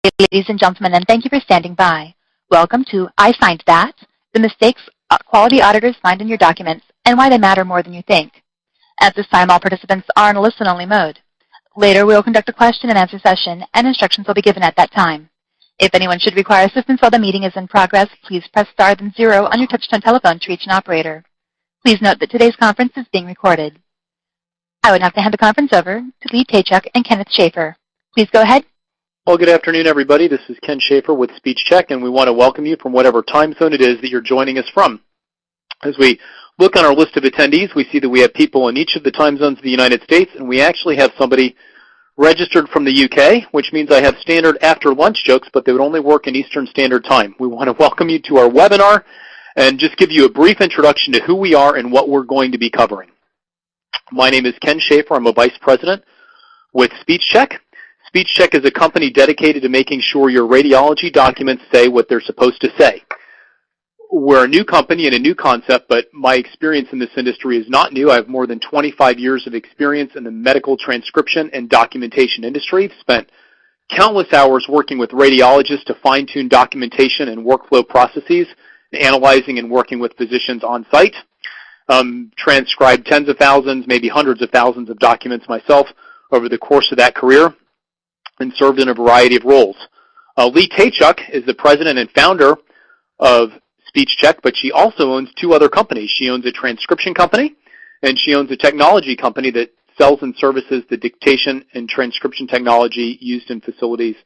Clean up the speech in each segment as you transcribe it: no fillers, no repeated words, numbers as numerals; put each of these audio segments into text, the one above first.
Ladies and gentlemen, and thank you for standing by. Welcome to I Find That, the mistakes quality auditors find in your documents and why they matter more than you think. At this time, all participants are in a listen-only mode. Later, we will conduct a question-and-answer session, and instructions will be given at that time. If anyone should require assistance while the meeting is in progress, please press star then 0 on your touch-tone telephone to reach an operator. Please note that today's conference is being recorded. I would now have to hand the conference over to Lee Tachuk and Kenneth Schaefer. Please go ahead. Well, good afternoon, everybody. This is Ken Schaefer with SpeechCheck, and we want to welcome you from whatever time zone it is that you're joining us from. As we look on our list of attendees, we see that we have people in each of the time zones of the United States, and we actually have somebody registered from the UK, which means I have standard after lunch jokes, but they would only work in Eastern Standard Time. We want to welcome you to our webinar and just give you a brief introduction to who we are and what we're going to be covering. My name is Ken Schaefer. I'm a Vice President with SpeechCheck. SpeechCheck is a company dedicated to making sure your radiology documents say what they're supposed to say. We're a new company and a new concept, but my experience in this industry is not new. I have more than 25 years of experience in the medical transcription and documentation industry. I've spent countless hours working with radiologists to fine-tune documentation and workflow processes, analyzing and working with physicians on site. Transcribed tens of thousands, maybe hundreds of thousands of documents myself over the course of that career, and served in a variety of roles. Lee Tachuk is the president and founder of SpeechCheck, but she also owns two other companies. She owns a transcription company, and she owns a technology company that sells and services the dictation and transcription technology used in facilities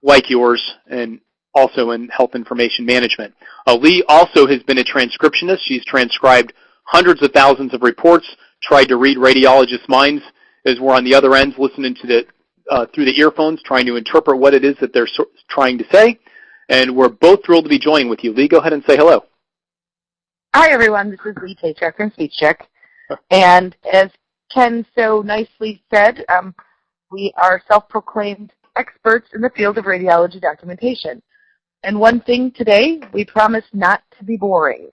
like yours and also in health information management. Lee also has been a transcriptionist. She's transcribed hundreds of thousands of reports, tried to read radiologists' minds as we're on the other ends listening to through the earphones, trying to interpret what it is that they're trying to say. And we're both thrilled to be joining with you. Lee, go ahead and say hello. Hi, everyone. This is Lee Tachuk from SpeechCheck. And as Ken so nicely said, we are self-proclaimed experts in the field of radiology documentation. And one thing today, we promise not to be boring.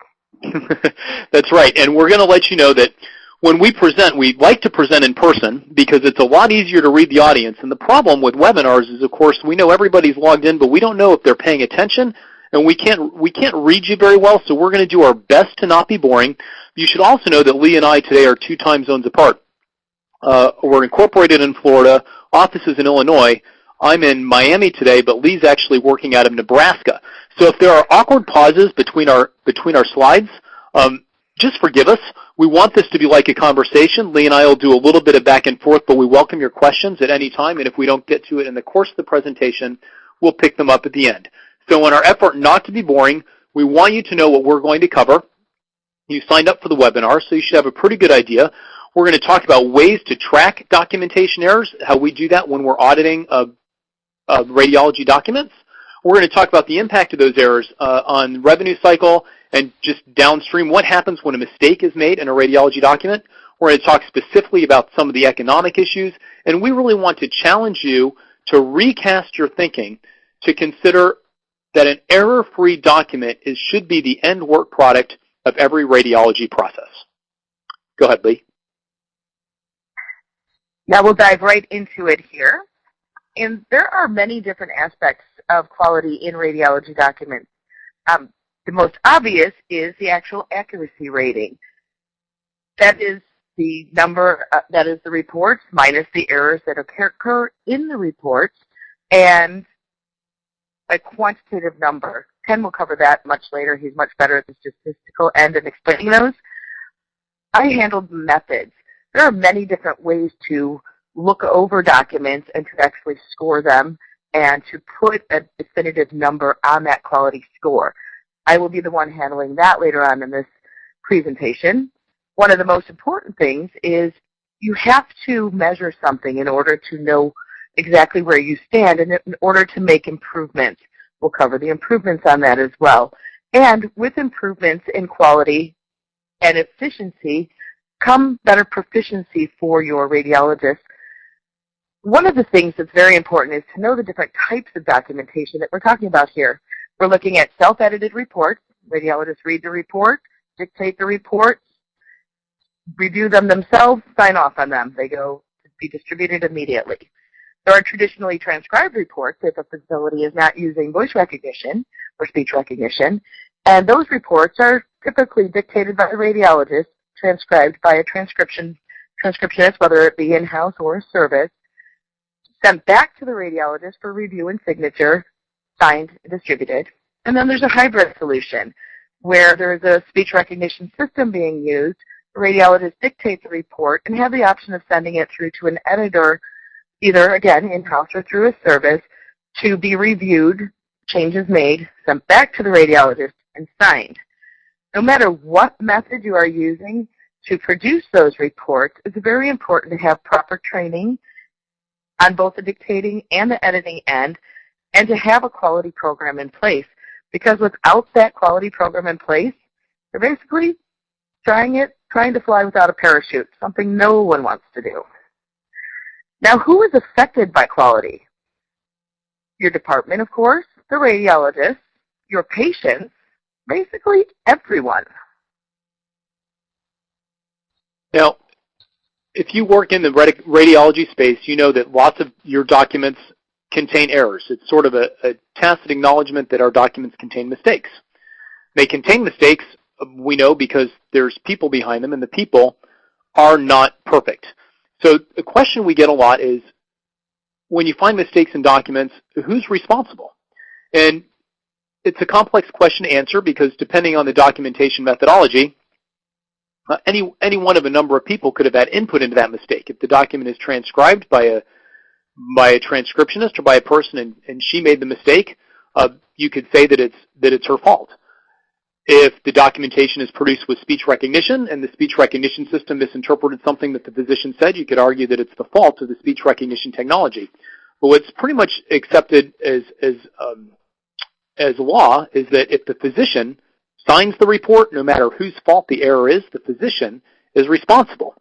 That's right. And we're going to let you know that when we present, we like to present in person because it's a lot easier to read the audience. And the problem with webinars is, of course, we know everybody's logged in, but we don't know if they're paying attention, and we can't read you very well, so we're going to do our best to not be boring. You should also know that Lee and I today are 2 time zones apart. We're incorporated in Florida, offices in Illinois. I'm in Miami today, but Lee's actually working out of Nebraska. So if there are awkward pauses between our slides, just forgive us. We want this to be like a conversation. Lee and I will do a little bit of back and forth, but we welcome your questions at any time, and if we don't get to it in the course of the presentation, we'll pick them up at the end. So in our effort not to be boring, we want you to know what we're going to cover. You signed up for the webinar, so you should have a pretty good idea. We're going to talk about ways to track documentation errors, how we do that when we're auditing radiology documents. We're going to talk about the impact of those errors on revenue cycle and just downstream what happens when a mistake is made in a radiology document. We're going to talk specifically about some of the economic issues, and we really want to challenge you to recast your thinking to consider that an error-free document should be the end work product of every radiology process. Go ahead, Lee. Now we'll dive right into it here. And there are many different aspects of quality in radiology documents. The most obvious is the actual accuracy rating. That is the number, that is the reports minus the errors that occur in the reports, and a quantitative number. Ken will cover that much later. He's much better at the statistical end and explaining those. I handled methods. There are many different ways to look over documents and to actually score them and to put a definitive number on that quality score. I will be the one handling that later on in this presentation. One of the most important things is you have to measure something in order to know exactly where you stand and in order to make improvements. We'll cover the improvements on that as well. And with improvements in quality and efficiency come better proficiency for your radiologist. One of the things that's very important is to know the different types of documentation that we're talking about here. We're looking at self-edited reports. Radiologists read the report, dictate the report, review them themselves, sign off on them. They go to be distributed immediately. There are traditionally transcribed reports if a facility is not using voice recognition or speech recognition, and those reports are typically dictated by the radiologist, transcribed by a transcriptionist, whether it be in-house or a service, sent back to the radiologist for review and signature, signed and distributed. And then there's a hybrid solution where there's a speech recognition system being used. The radiologist dictates the report and have the option of sending it through to an editor, either, again, in-house or through a service, to be reviewed, changes made, sent back to the radiologist, and signed. No matter what method you are using to produce those reports, it's very important to have proper training on both the dictating and the editing end, and to have a quality program in place. Because without that quality program in place, you're basically trying to fly without a parachute, something no one wants to do. Now, who is affected by quality? Your department, of course, the radiologist, your patients, basically everyone. Now, if you work in the radiology space, you know that lots of your documents contain errors. It's sort of a tacit acknowledgement that our documents contain mistakes. They contain mistakes, we know, because there's people behind them, and the people are not perfect. So the question we get a lot is, when you find mistakes in documents, who's responsible? And it's a complex question to answer because depending on the documentation methodology, any one of a number of people could have had input into that mistake. If the document is transcribed by a transcriptionist or by a person and she made the mistake, you could say that it's her fault. If the documentation is produced with speech recognition and the speech recognition system misinterpreted something that the physician said, you could argue that it's the fault of the speech recognition technology. But what's pretty much accepted as law is that if the physician signs the report, no matter whose fault the error is, the physician is responsible.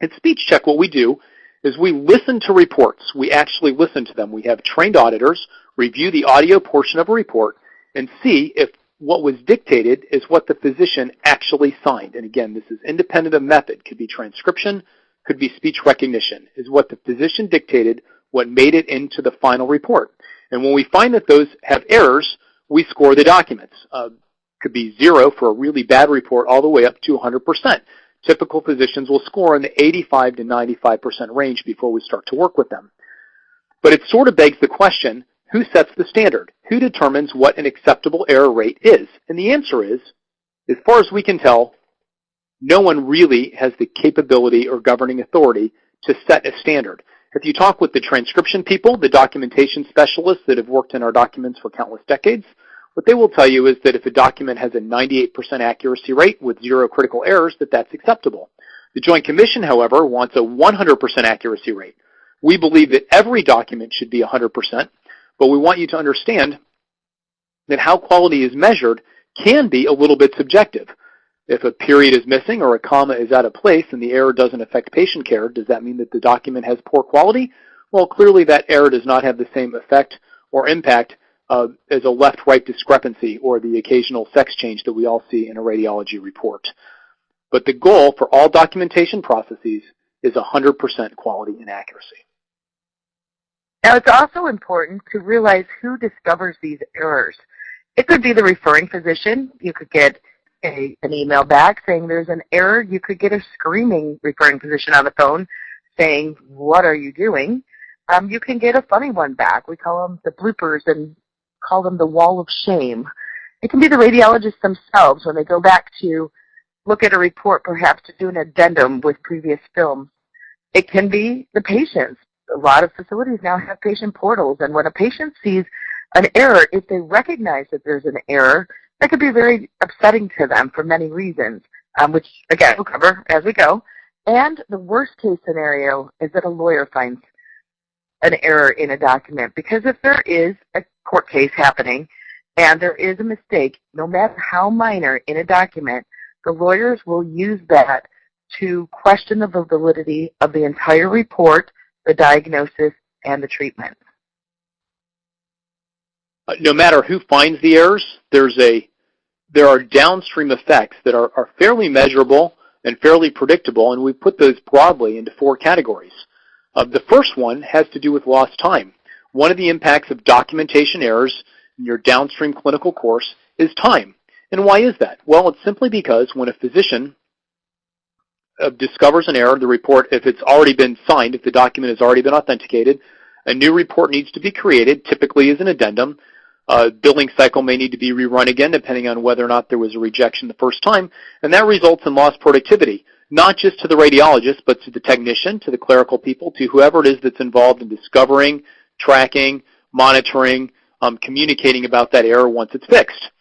At SpeechCheck, what we do is we listen to reports. We actually listen to them. We have trained auditors review the audio portion of a report and see if what was dictated is what the physician actually signed. And again, this is independent of method. Could be transcription, could be speech recognition. Is what the physician dictated what made it into the final report. And when we find that those have errors, we score the documents. Could be 0 for a really bad report all the way up to 100%. Typical physicians will score in the 85 to 95% range before we start to work with them. But it sort of begs the question, who sets the standard? Who determines what an acceptable error rate is? And the answer is, as far as we can tell, no one really has the capability or governing authority to set a standard. If you talk with the transcription people, the documentation specialists that have worked in our documents for countless decades, what they will tell you is that if a document has a 98% accuracy rate with 0 critical errors, that's acceptable. The Joint Commission, however, wants a 100% accuracy rate. We believe that every document should be 100%, but we want you to understand that how quality is measured can be a little bit subjective. If a period is missing or a comma is out of place and the error doesn't affect patient care, does that mean that the document has poor quality? Well, clearly that error does not have the same effect or impact as a left-right discrepancy or the occasional sex change that we all see in a radiology report. But the goal for all documentation processes is 100% quality and accuracy. Now, it's also important to realize who discovers these errors. It could be the referring physician. You could get an email back saying there's an error. You could get a screaming referring physician on the phone saying, "What are you doing?" You can get a funny one back. We call them the bloopers and call them the wall of shame. It can be the radiologists themselves when they go back to look at a report, perhaps to do an addendum with previous films. It can be the patients. A lot of facilities now have patient portals, and when a patient sees an error, if they recognize that there's an error, that could be very upsetting to them for many reasons, which, again, we'll cover as we go. And the worst case scenario is that a lawyer finds an error in a document, because if there is a court case happening and there is a mistake, no matter how minor in a document, the lawyers will use that to question the validity of the entire report, the diagnosis, and the treatment. No matter who finds the errors, there are downstream effects that are fairly measurable and fairly predictable, and we put those broadly into 4 categories. The first one has to do with lost time. One of the impacts of documentation errors in your downstream clinical course is time. And why is that? Well, it's simply because when a physician discovers an error, the report, if it's already been signed, if the document has already been authenticated, a new report needs to be created, typically as an addendum. Billing cycle may need to be rerun again, depending on whether or not there was a rejection the first time, and that results in lost productivity, not just to the radiologist, but to the technician, to the clerical people, to whoever it is that's involved in discovering, tracking, monitoring, communicating about that error once it's fixed.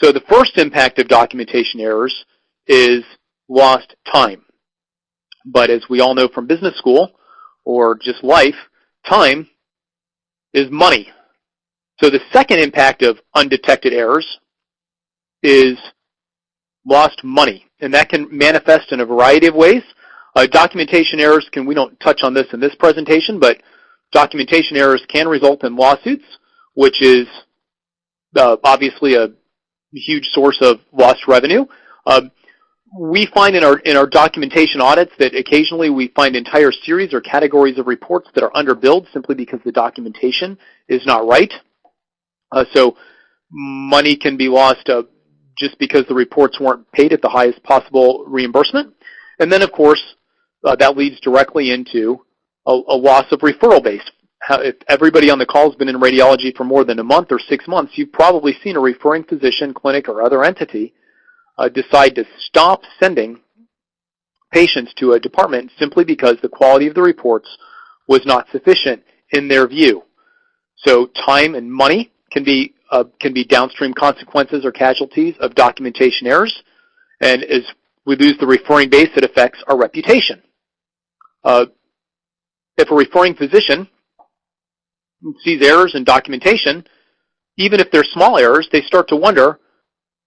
So the first impact of documentation errors is lost time. But as we all know from business school, or just life, time is money. So the second impact of undetected errors is lost money, and that can manifest in a variety of ways. Documentation errors we don't touch on this in this presentation, but documentation errors can result in lawsuits, which is obviously a huge source of lost revenue. We find in our documentation audits that occasionally we find entire series or categories of reports that are underbilled simply because the documentation is not right. So money can be lost just because the reports weren't paid at the highest possible reimbursement. And then, of course, that leads directly into a loss of referral base. If everybody on the call has been in radiology for more than a month or 6 months, you've probably seen a referring physician, clinic, or other entity decide to stop sending patients to a department simply because the quality of the reports was not sufficient in their view. So time and money can be downstream consequences or casualties of documentation errors, and as we lose the referring base, it affects our reputation. If a referring physician sees errors in documentation, even if they're small errors, they start to wonder,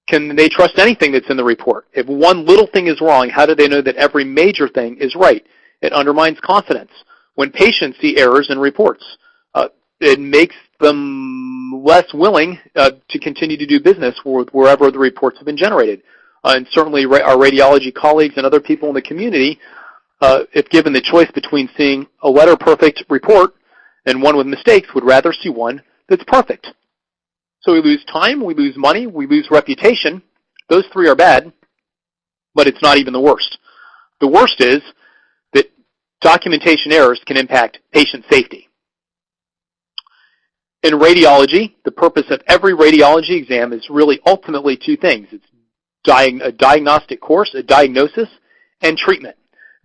can they trust anything that's in the report? If one little thing is wrong, how do they know that every major thing is right? It undermines confidence. When patients see errors in reports, it makes them less willing to continue to do business wherever the reports have been generated. And certainly our radiology colleagues and other people in the community, if given the choice between seeing a letter-perfect report and one with mistakes, would rather see one that's perfect. So we lose time, we lose money, we lose reputation. Those three are bad, but it's not even the worst. The worst is that documentation errors can impact patient safety. In radiology, the purpose of every radiology exam is really ultimately two things. It's a diagnostic course, a diagnosis, and treatment.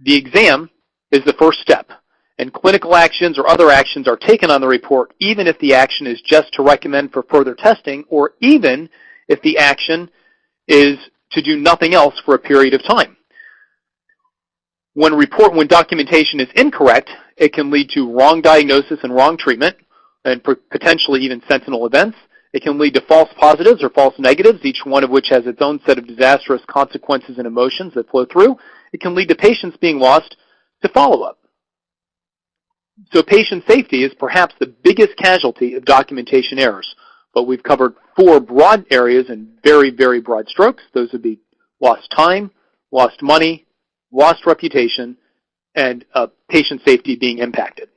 The exam is the first step, and clinical actions or other actions are taken on the report even if the action is just to recommend for further testing, or even if the action is to do nothing else for a period of time. When documentation is incorrect, it can lead to wrong diagnosis and wrong treatment, and potentially even sentinel events. It can lead to false positives or false negatives, each one of which has its own set of disastrous consequences and emotions that flow through. It can lead to patients being lost to follow-up. So patient safety is perhaps the biggest casualty of documentation errors. But we've covered 4 broad areas in very, very broad strokes. Those would be lost time, lost money, lost reputation, and patient safety being impacted.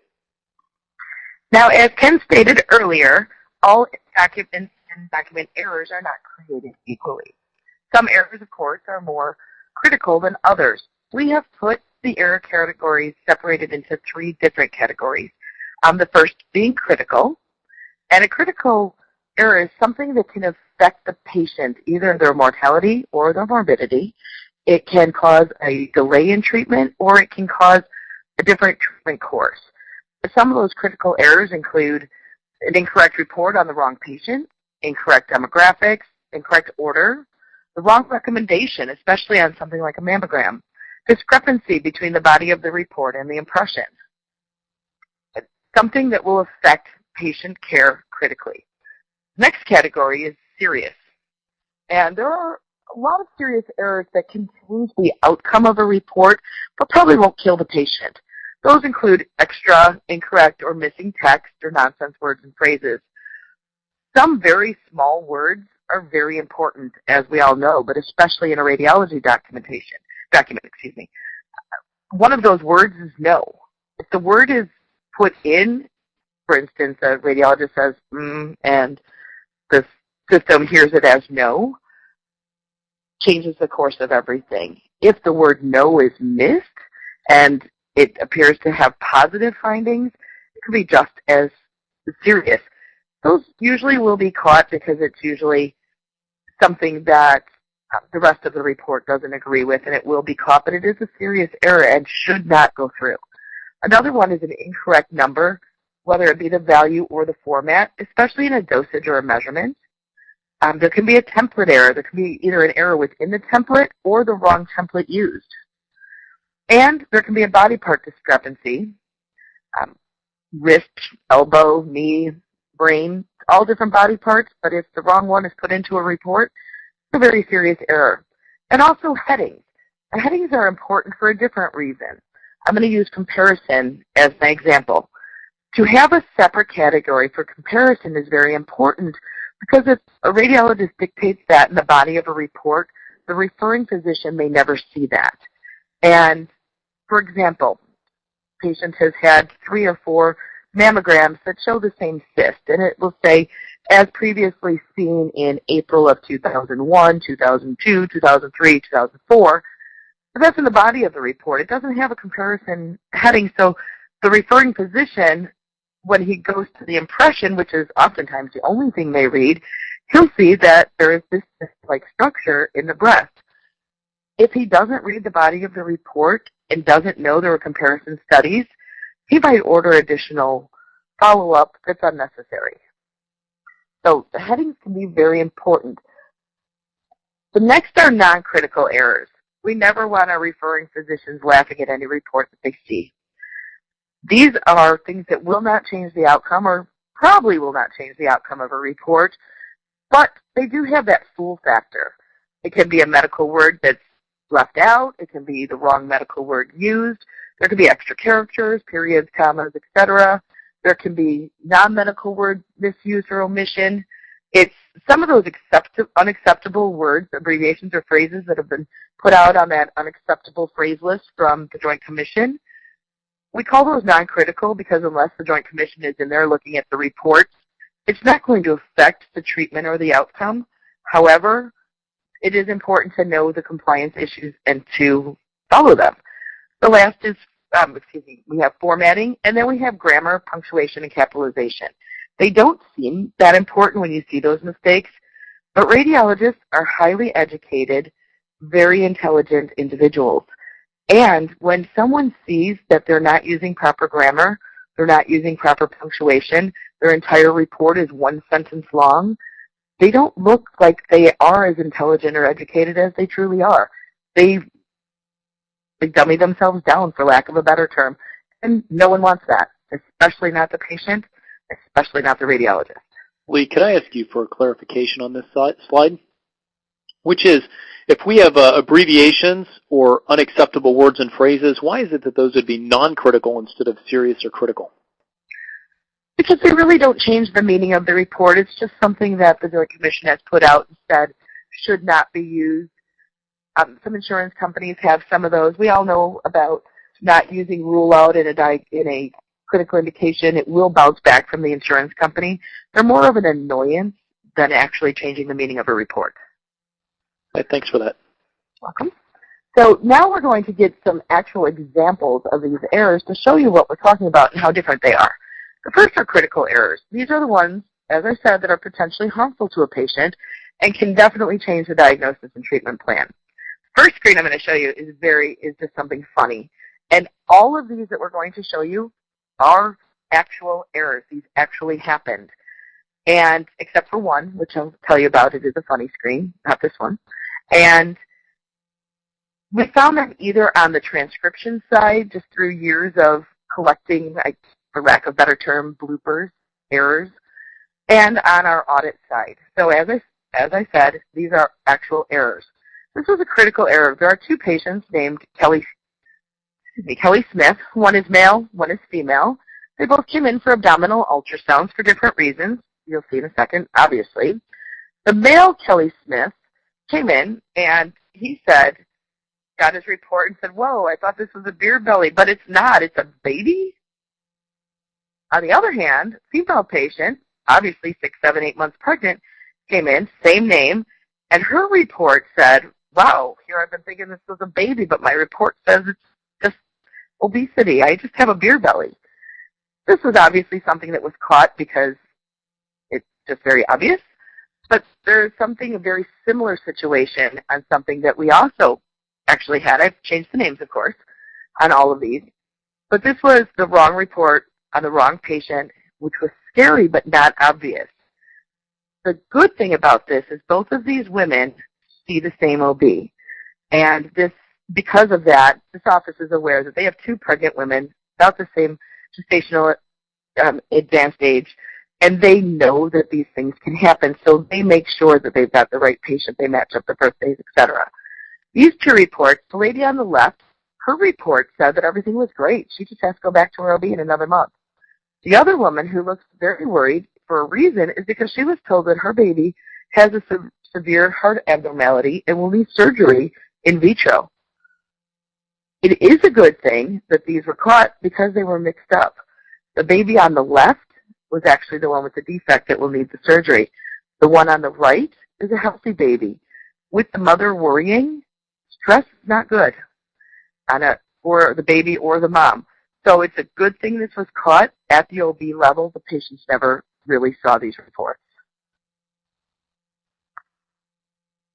Now, as Ken stated earlier, all documents and document errors are not created equally. Some errors, of course, are more critical than others. We have put the error categories separated into 3 different categories. The first being critical, and a critical error is something that can affect the patient, either their mortality or their morbidity. It can cause a delay in treatment, or it can cause a different treatment course. Some of those critical errors include an incorrect report on the wrong patient, incorrect demographics, incorrect order, the wrong recommendation, especially on something like a mammogram, discrepancy between the body of the report and the impression, something that will affect patient care critically. Next category is serious. And there are a lot of serious errors that can change the outcome of a report, but probably won't kill the patient. Those include extra, incorrect, or missing text or nonsense words and phrases. Some very small words are very important, as we all know, but especially in a radiology document. One of those words is no. If the word is put in, for instance, a radiologist says, and the system hears it as no, changes the course of everything. If the word no is missed and it appears to have positive findings, it could be just as serious. Those usually will be caught because it's usually something that the rest of the report doesn't agree with, and it will be caught, but it is a serious error and should not go through. Another one is an incorrect number, whether it be the value or the format, especially in a dosage or a measurement. There can be a template error. There can be either an error within the template or the wrong template used. And there can be a body part discrepancy. Wrist, elbow, knee, brain, all different body parts, but if the wrong one is put into a report, it's a very serious error. And also headings. The headings are important for a different reason. I'm going to use comparison as my example. To have a separate category for comparison is very important because if a radiologist dictates that in the body of a report, the referring physician may never see that. And, for example, patient has had 3 or 4 mammograms that show the same cyst, and it will say, as previously seen in April of 2001, 2002, 2003, 2004, but that's in the body of the report. It doesn't have a comparison heading, so the referring physician, when he goes to the impression, which is oftentimes the only thing they read, he'll see that there is this cyst-like structure in the breast. If he doesn't read the body of the report and doesn't know there were comparison studies, he might order additional follow-up that's unnecessary. So the headings can be very important. The next are non-critical errors. We never want our referring physicians laughing at any report that they see. These are things that will not change the outcome or probably will not change the outcome of a report, but they do have that fool factor. It can be a medical word that's left out. It can be the wrong medical word used. There can be extra characters, periods, commas, etc. There can be non-medical word misuse or omission. It's some of those unacceptable words, abbreviations, or phrases that have been put out on that unacceptable phrase list from the Joint Commission. We call those non-critical because unless the Joint Commission is in there looking at the reports, it's not going to affect the treatment or the outcome. However, it is important to know the compliance issues and to follow them. The last is, we have formatting, and then we have grammar, punctuation, and capitalization. They don't seem that important when you see those mistakes, but radiologists are highly educated, very intelligent individuals. And when someone sees that they're not using proper grammar, they're not using proper punctuation, their entire report is one sentence long, they don't look like they are as intelligent or educated as they truly are. They dummy themselves down, for lack of a better term, and no one wants that, especially not the patient, especially not the radiologist. Lee, can I ask you for a clarification on this slide? Which is, if we have abbreviations or unacceptable words and phrases, why is it that those would be non-critical instead of serious or critical? Because they really don't change the meaning of the report. It's just something that the Joint Commission has put out and said should not be used. Some insurance companies have some of those. We all know about not using rule out in a critical indication. It will bounce back from the insurance company. They're more of an annoyance than actually changing the meaning of a report. Right, thanks for that. Welcome. So now we're going to get some actual examples of these errors to show you what we're talking about and how different they are. The first are critical errors. These are the ones, as I said, that are potentially harmful to a patient and can definitely change the diagnosis and treatment plan. First screen I'm going to show you is just something funny. And all of these that we're going to show you are actual errors. These actually happened. And except for one, which I'll tell you about, it is a funny screen, not this one. And we found them either on the transcription side, just through years of collecting, for lack of a better term, bloopers, errors, and on our audit side. So as I said, these are actual errors. This was a critical error. There are 2 patients named Kelly Smith. One is male, one is female. They both came in for abdominal ultrasounds for different reasons. You'll see in a second, obviously. The male Kelly Smith came in and he said, got his report and said, whoa, I thought this was a beer belly, but it's not. It's a baby? On the other hand, female patient, obviously 6, 7, 8 months pregnant, came in, same name, and her report said, wow, here I've been thinking this was a baby, but my report says it's just obesity. I just have a beer belly. This was obviously something that was caught because it's just very obvious, but there's something, a very similar situation on something that we also actually had. I've changed the names, of course, on all of these, but this was the wrong report on the wrong patient, which was scary but not obvious. The good thing about this is both of these women see the same OB, and this, because of that, this office is aware that they have 2 pregnant women about the same gestational advanced age, and they know that these things can happen, so they make sure that they've got the right patient, they match up the birthdays, etc. These 2 reports, the lady on the left, her report said that everything was great. She just has to go back to her OB in another month. The other woman, who looks very worried for a reason, is because she was told that her baby has a severe heart abnormality and will need surgery in vitro. It is a good thing that these were caught because they were mixed up. The baby on the left was actually the one with the defect that will need the surgery. The one on the right is a healthy baby. With the mother worrying, stress is not good for the baby or the mom. So it's a good thing this was caught at the OB level. The patients never really saw these reports.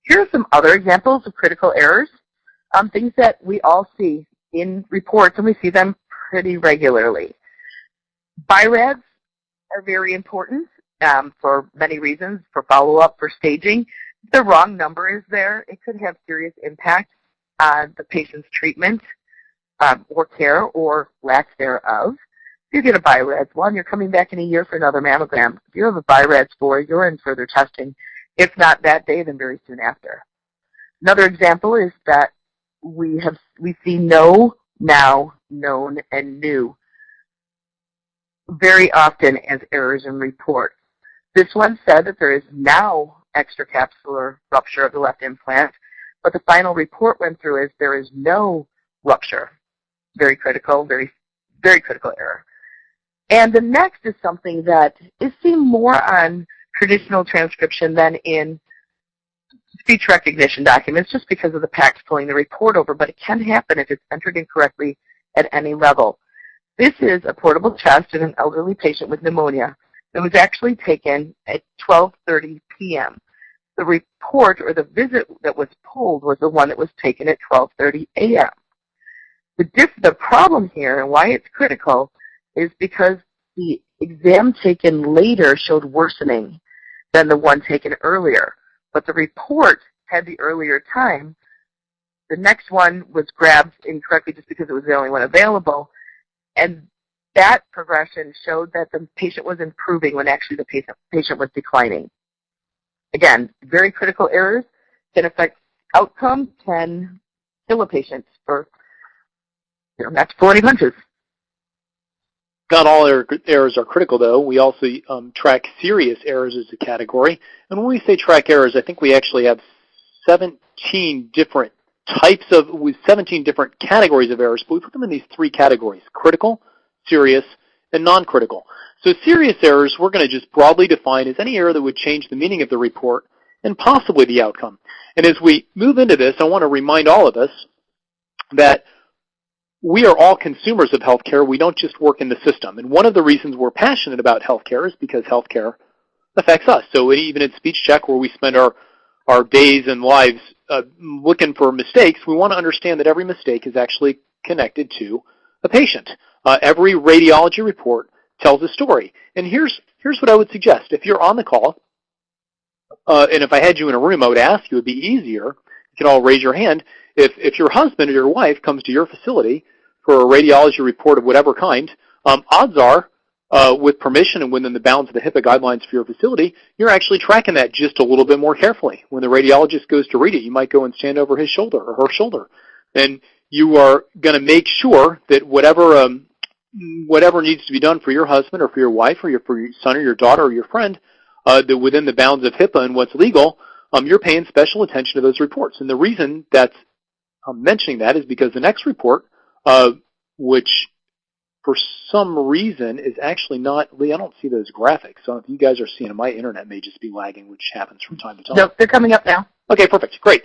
Here are some other examples of critical errors, things that we all see in reports, and we see them pretty regularly. BI-RADs are very important for many reasons, for follow-up, for staging. If the wrong number is there, it could have serious impact on the patient's treatment or care or lack thereof. If you get a BI-RADS 1, you're coming back in a year for another mammogram. If you have a BI-RADS 4, you're in further testing. If not that day, then very soon after. Another example is that we see know, now, known, and new very often as errors in reports. This one said that there is now extracapsular rupture of the left implant, but the final report went through as there is no rupture. Very critical, very, very critical error. And the next is something that is seen more on traditional transcription than in speech recognition documents, just because of the PACS pulling the report over, but it can happen if it's entered incorrectly at any level. This is a portable chest in an elderly patient with pneumonia that was actually taken at 12:30 p.m. The report or the visit that was pulled was the one that was taken at 12:30 a.m. The problem here and why it's critical is because the exam taken later showed worsening than the one taken earlier. But the report had the earlier time. The next one was grabbed incorrectly just because it was the only one available. And that progression showed that the patient was improving when actually the patient was declining. Again, very critical errors can affect outcome, can kill a patient for, not pulling any punches. Not all errors are critical, though. We also track serious errors as a category. And when we say track errors, I think we actually have 17 different with 17 different categories of errors, but we put them in these 3 categories: critical, serious, and non-critical. So serious errors we're going to just broadly define as any error that would change the meaning of the report and possibly the outcome. And as we move into this, I want to remind all of us that we are all consumers of healthcare. We don't just work in the system. And one of the reasons we're passionate about healthcare is because healthcare affects us. So even at SpeechCheck, where we spend our days and lives looking for mistakes, we want to understand that every mistake is actually connected to a patient. Every radiology report tells a story. And here's what I would suggest. If you're on the call, and if I had you in a room, I would ask you, it would be easier. You can all raise your hand. If your husband or your wife comes to your facility for a radiology report of whatever kind, odds are, with permission and within the bounds of the HIPAA guidelines for your facility, you're actually tracking that just a little bit more carefully. When the radiologist goes to read it, you might go and stand over his shoulder or her shoulder. And you are going to make sure that whatever needs to be done for your husband or for your wife or for your son or your daughter or your friend, that within the bounds of HIPAA and what's legal, you're paying special attention to those reports. And the reason that's I'm mentioning that is because the next report, which for some reason is actually not, Lee, I don't see those graphics. So if you guys are seeing them, my internet may just be lagging, which happens from time to time. Nope, they're coming up now. Okay, perfect. Great.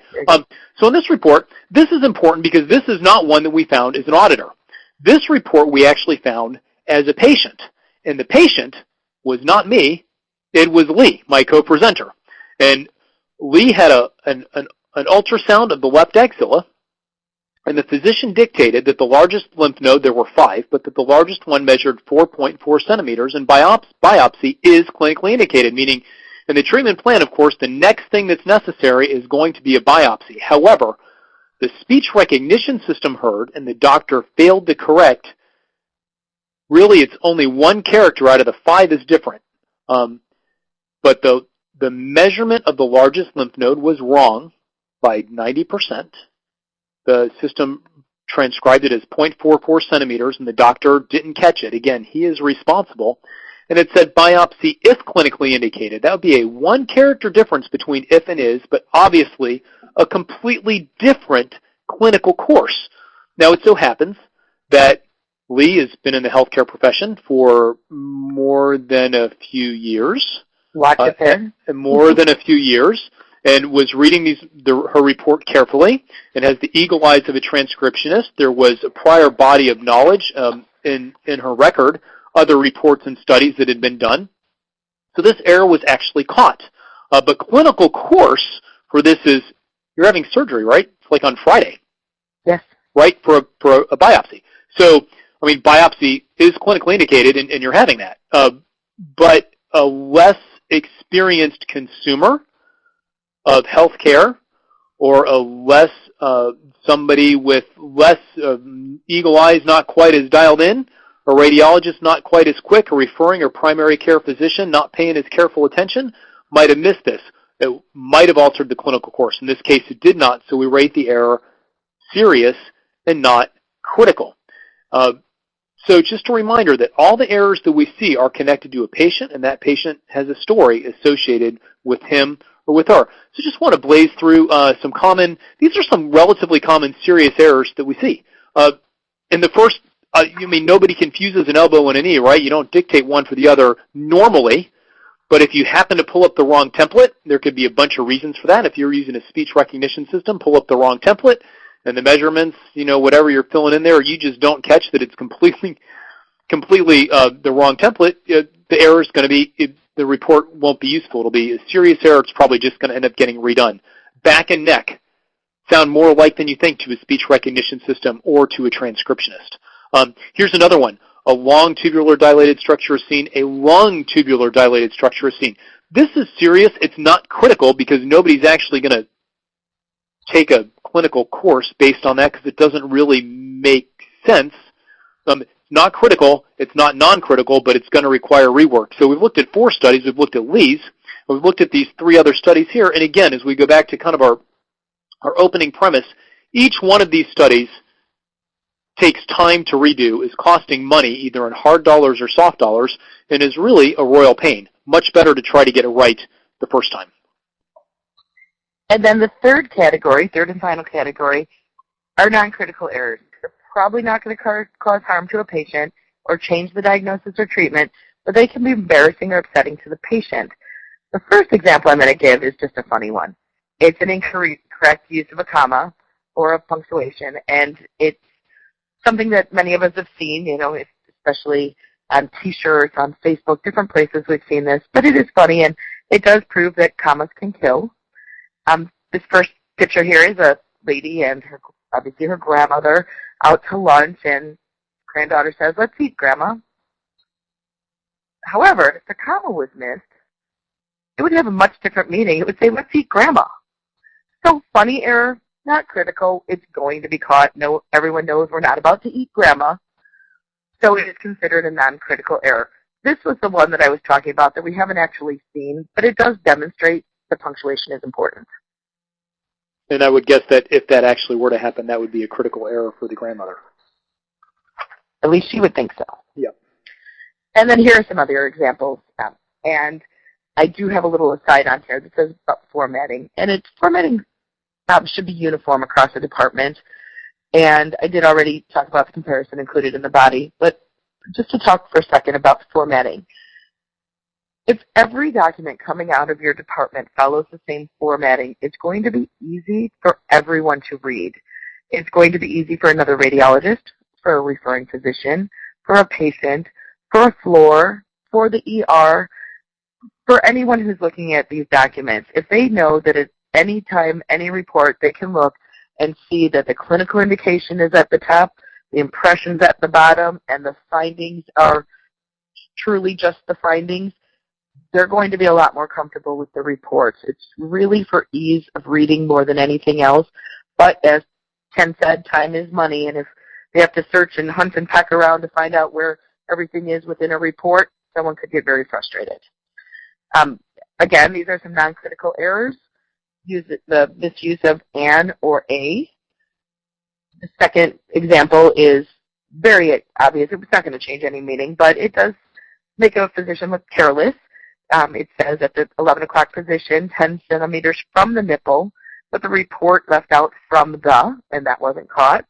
So in this report, this is important because this is not one that we found as an auditor. This report we actually found as a patient. And the patient was not me. It was Lee, my co-presenter. And Lee had an ultrasound of the left axilla, and the physician dictated that the largest lymph node, there were 5, but that the largest one measured 4.4 centimeters, and biopsy is clinically indicated, meaning in the treatment plan, of course, the next thing that's necessary is going to be a biopsy. However, the speech recognition system heard, and the doctor failed to correct. Really, it's only one character out of the 5 is different. But the measurement of the largest lymph node was wrong by 90%. The system transcribed it as 0.44 centimeters, and the doctor didn't catch it. Again, he is responsible. And it said biopsy if clinically indicated. That would be a one-character difference between if and is, but obviously a completely different clinical course. Now, it so happens that Lee has been in the healthcare profession for more than a few years. More than a few years, and was reading her report carefully, and has the eagle eyes of a transcriptionist. There was a prior body of knowledge in her record, other reports and studies that had been done. So this error was actually caught. But clinical course for this is, you're having surgery, right? It's like on Friday. Yes. Right, for a biopsy. So, I mean, biopsy is clinically indicated, and you're having that. But a less experienced consumer of healthcare, or somebody with less eagle eyes, not quite as dialed in, a radiologist not quite as quick, a referring or primary care physician not paying as careful attention, might have missed this. It might have altered the clinical course. In this case, it did not, so we rate the error serious and not critical. So just a reminder that all the errors that we see are connected to a patient, and that patient has a story associated with him or with her. So just want to blaze through these are some relatively common serious errors that we see. In the first, nobody confuses an elbow and a knee, right? You don't dictate one for the other normally, but if you happen to pull up the wrong template, there could be a bunch of reasons for that. If you're using a speech recognition system, pull up the wrong template, and the measurements, whatever you're filling in there, you just don't catch that it's completely the wrong template, the error is going to be, the report won't be useful. It'll be a serious error. It's probably just going to end up getting redone. Back and neck sound more alike than you think to a speech recognition system or to a transcriptionist. Here's another one. A long tubular dilated structure is seen. A lung tubular dilated structure is seen. This is serious. It's not critical because nobody's actually going to take a clinical course based on that because it doesn't really make sense. It's not critical. It's not non-critical, but it's going to require rework. So we've looked at 4 studies. We've looked at Lee's. We've looked at these 3 other studies here. And again, as we go back to kind of our opening premise, each one of these studies takes time to redo, is costing money either in hard dollars or soft dollars, and is really a royal pain. Much better to try to get it right the first time. And then the third and final category, are non-critical errors. They're probably not going to cause harm to a patient or change the diagnosis or treatment, but they can be embarrassing or upsetting to the patient. The first example I'm going to give is just a funny one. It's an incorrect use of a comma or a punctuation, and it's something that many of us have seen, especially on T-shirts, on Facebook, different places we've seen this, but it is funny, and it does prove that commas can kill. This first picture here is a lady and obviously her grandmother out to lunch, and granddaughter says, "Let's eat, Grandma." However, if the comma was missed, it would have a much different meaning. It would say, "Let's eat, Grandma." So funny error, not critical. It's going to be caught. No, everyone knows we're not about to eat Grandma. So it is considered a non-critical error. This was the one that I was talking about that we haven't actually seen, but it does demonstrate that punctuation is important. And I would guess that if that actually were to happen, that would be a critical error for the grandmother. At least she would think so. Yep. And then here are some other examples. And I do have a little aside on here that says about formatting. And it's formatting should be uniform across the department. And I did already talk about the comparison included in the body, but just to talk for a second about the formatting. If every document coming out of your department follows the same formatting, it's going to be easy for everyone to read. It's going to be easy for another radiologist, for a referring physician, for a patient, for a floor, for the ER, for anyone who's looking at these documents. If they know that at any time, any report, they can look and see that the clinical indication is at the top, the impressions at the bottom, and the findings are truly just the findings, they're going to be a lot more comfortable with the reports. It's really for ease of reading more than anything else. But as Ken said, time is money, and if they have to search and hunt and peck around to find out where everything is within a report, someone could get very frustrated. Again, these are some non-critical errors. The misuse of an or a. The second example is very obvious. It's not going to change any meaning, but it does make a physician look careless. It says at the 11 o'clock position, 10 centimeters from the nipple, but the report left out from the, and that wasn't caught.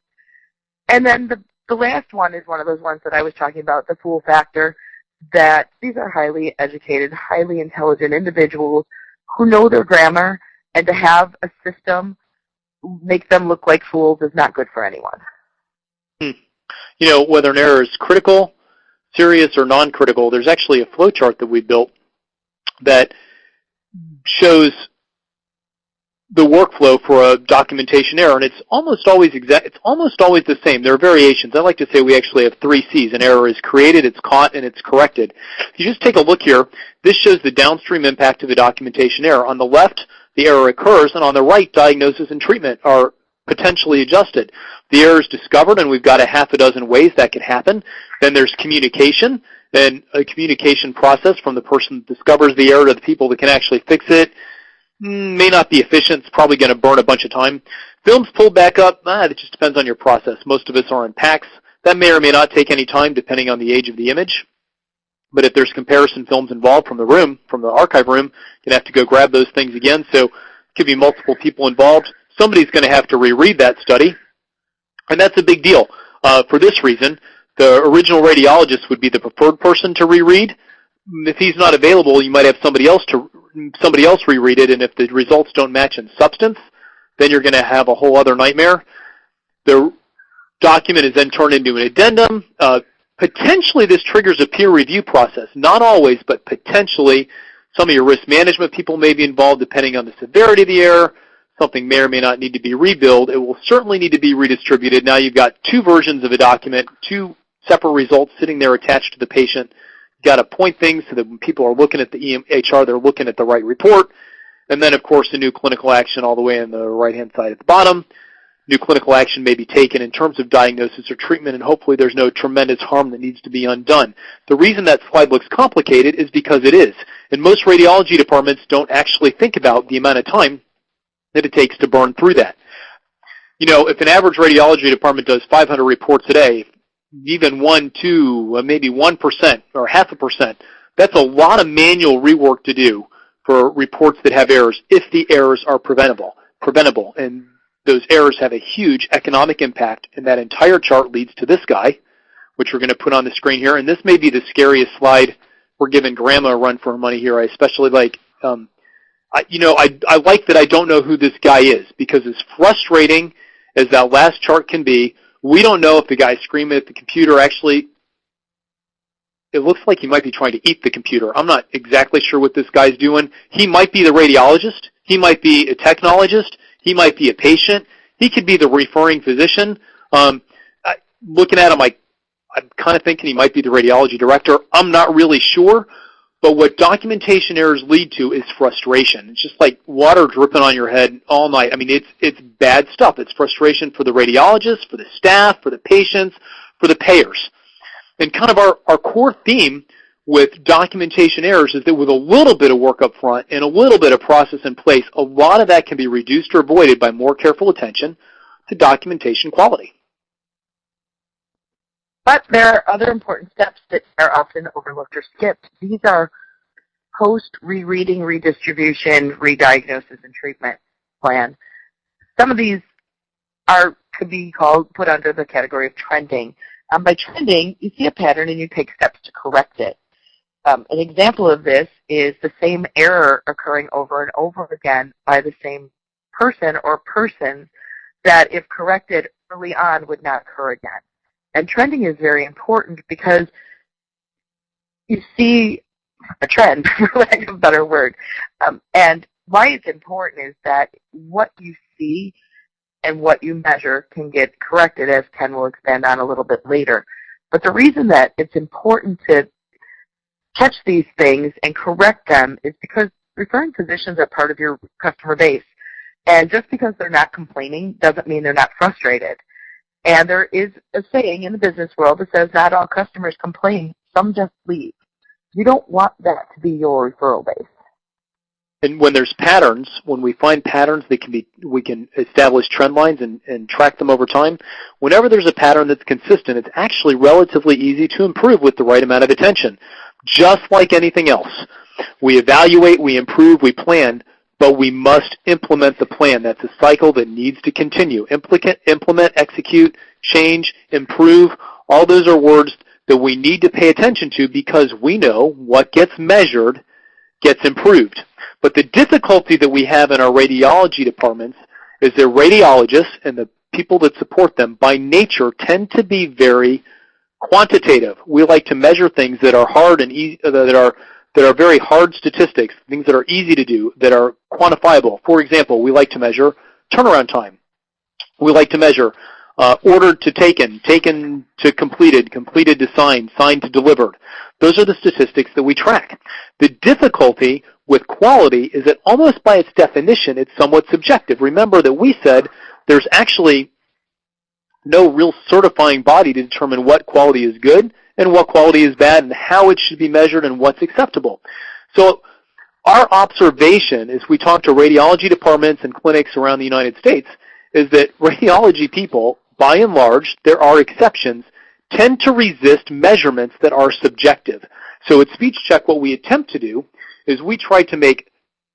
And then the last one is one of those ones that I was talking about, the fool factor, that these are highly educated, highly intelligent individuals who know their grammar, and to have a system make them look like fools is not good for anyone. You know, whether an error is critical, serious, or non-critical, there's actually a flowchart that we built that shows the workflow for a documentation error, and it's almost always the same. There are variations. I like to say we actually have 3 C's. An error is created, it's caught, and it's corrected. If you just take a look here, this shows the downstream impact of a documentation error. On the left, the error occurs, and on the right, diagnosis and treatment are potentially adjusted. The error is discovered, and we've got a half a dozen ways that could happen. Then there's communication, then a communication process from the person that discovers the error to the people that can actually fix it. May not be efficient. It's probably going to burn a bunch of time. Films pulled back up. It just depends on your process. Most of us are in packs. That may or may not take any time depending on the age of the image. But if there's comparison films involved from the archive room, you're going to have to go grab those things again. So it could be multiple people involved. Somebody's going to have to reread that study. And that's a big deal. For this reason, the original radiologist would be the preferred person to reread. If he's not available, you might have somebody else reread it, and if the results don't match in substance, then you're going to have a whole other nightmare. The document is then turned into an addendum. Potentially this triggers a peer review process. Not always, but potentially. Some of your risk management people may be involved depending on the severity of the error. Something may or may not need to be rebuilt. It will certainly need to be redistributed. Now you've got 2 versions of a document, 2 separate results sitting there attached to the patient. You've got to point things so that when people are looking at the EMHR, they're looking at the right report. And then, of course, a new clinical action all the way on the right-hand side at the bottom. New clinical action may be taken in terms of diagnosis or treatment, and hopefully there's no tremendous harm that needs to be undone. The reason that slide looks complicated is because it is. And most radiology departments don't actually think about the amount of time that it takes to burn through that. You know, if an average radiology department does 500 reports a day, even 1, 2, maybe 1% or 0.5%, that's a lot of manual rework to do for reports that have errors if the errors are preventable. And those errors have a huge economic impact, and that entire chart leads to this guy, which we're going to put on the screen here. And this may be the scariest slide. We're giving grandma a run for her money here. I especially like, I like that I don't know who this guy is, because as frustrating as that last chart can be, we don't know if the guy screaming at the computer actually, it looks like he might be trying to eat the computer. I'm not exactly sure what this guy's doing. He might be the radiologist. He might be a technologist. He might be a patient. He could be the referring physician. Looking at him, I'm kind of thinking he might be the radiology director. I'm not really sure. But what documentation errors lead to is frustration. It's just like water dripping on your head all night. I mean, it's bad stuff. It's frustration for the radiologists, for the staff, for the patients, for the payers. And kind of our core theme with documentation errors is that with a little bit of work up front and a little bit of process in place, a lot of that can be reduced or avoided by more careful attention to documentation quality. But there are other important steps that are often overlooked or skipped. These are post-rereading, redistribution, rediagnosis, and treatment plan. some of these could be put under the category of trending. By trending, you see a pattern and you take steps to correct it. An example of this is the same error occurring over and over again by the same person or persons that, if corrected early on, would not occur again. And trending is very important because you see a trend, for lack of a better word. And why it's important is that what you see and what you measure can get corrected, as Ken will expand on a little bit later. But the reason that it's important to catch these things and correct them is because referring physicians are part of your customer base. And just because they're not complaining doesn't mean they're not frustrated. And there is a saying in the business world that says not all customers complain, some just leave. You don't want that to be your referral base. And when there's patterns, when we find patterns that we can establish trend lines and track them over time, whenever there's a pattern that's consistent, it's actually relatively easy to improve with the right amount of attention. Just like anything else. We evaluate, we improve, we plan, but we must implement the plan. That's a cycle that needs to continue. Implement, execute, change, improve. All those are words that we need to pay attention to because we know what gets measured gets improved. But the difficulty that we have in our radiology departments is that radiologists and the people that support them by nature tend to be very quantitative. We like to measure things that are hard and that are very hard statistics, things that are easy to do, that are quantifiable. For example, we like to measure turnaround time. We like to measure ordered to taken, taken to completed, completed to signed, signed to delivered. Those are the statistics that we track. The difficulty with quality is that almost by its definition, it's somewhat subjective. Remember that we said there's actually no real certifying body to determine what quality is good and what quality is bad and how it should be measured and what's acceptable. So our observation as we talk to radiology departments and clinics around the United States is that radiology people, by and large, there are exceptions, tend to resist measurements that are subjective. So at SpeechCheck, what we attempt to do is we try to make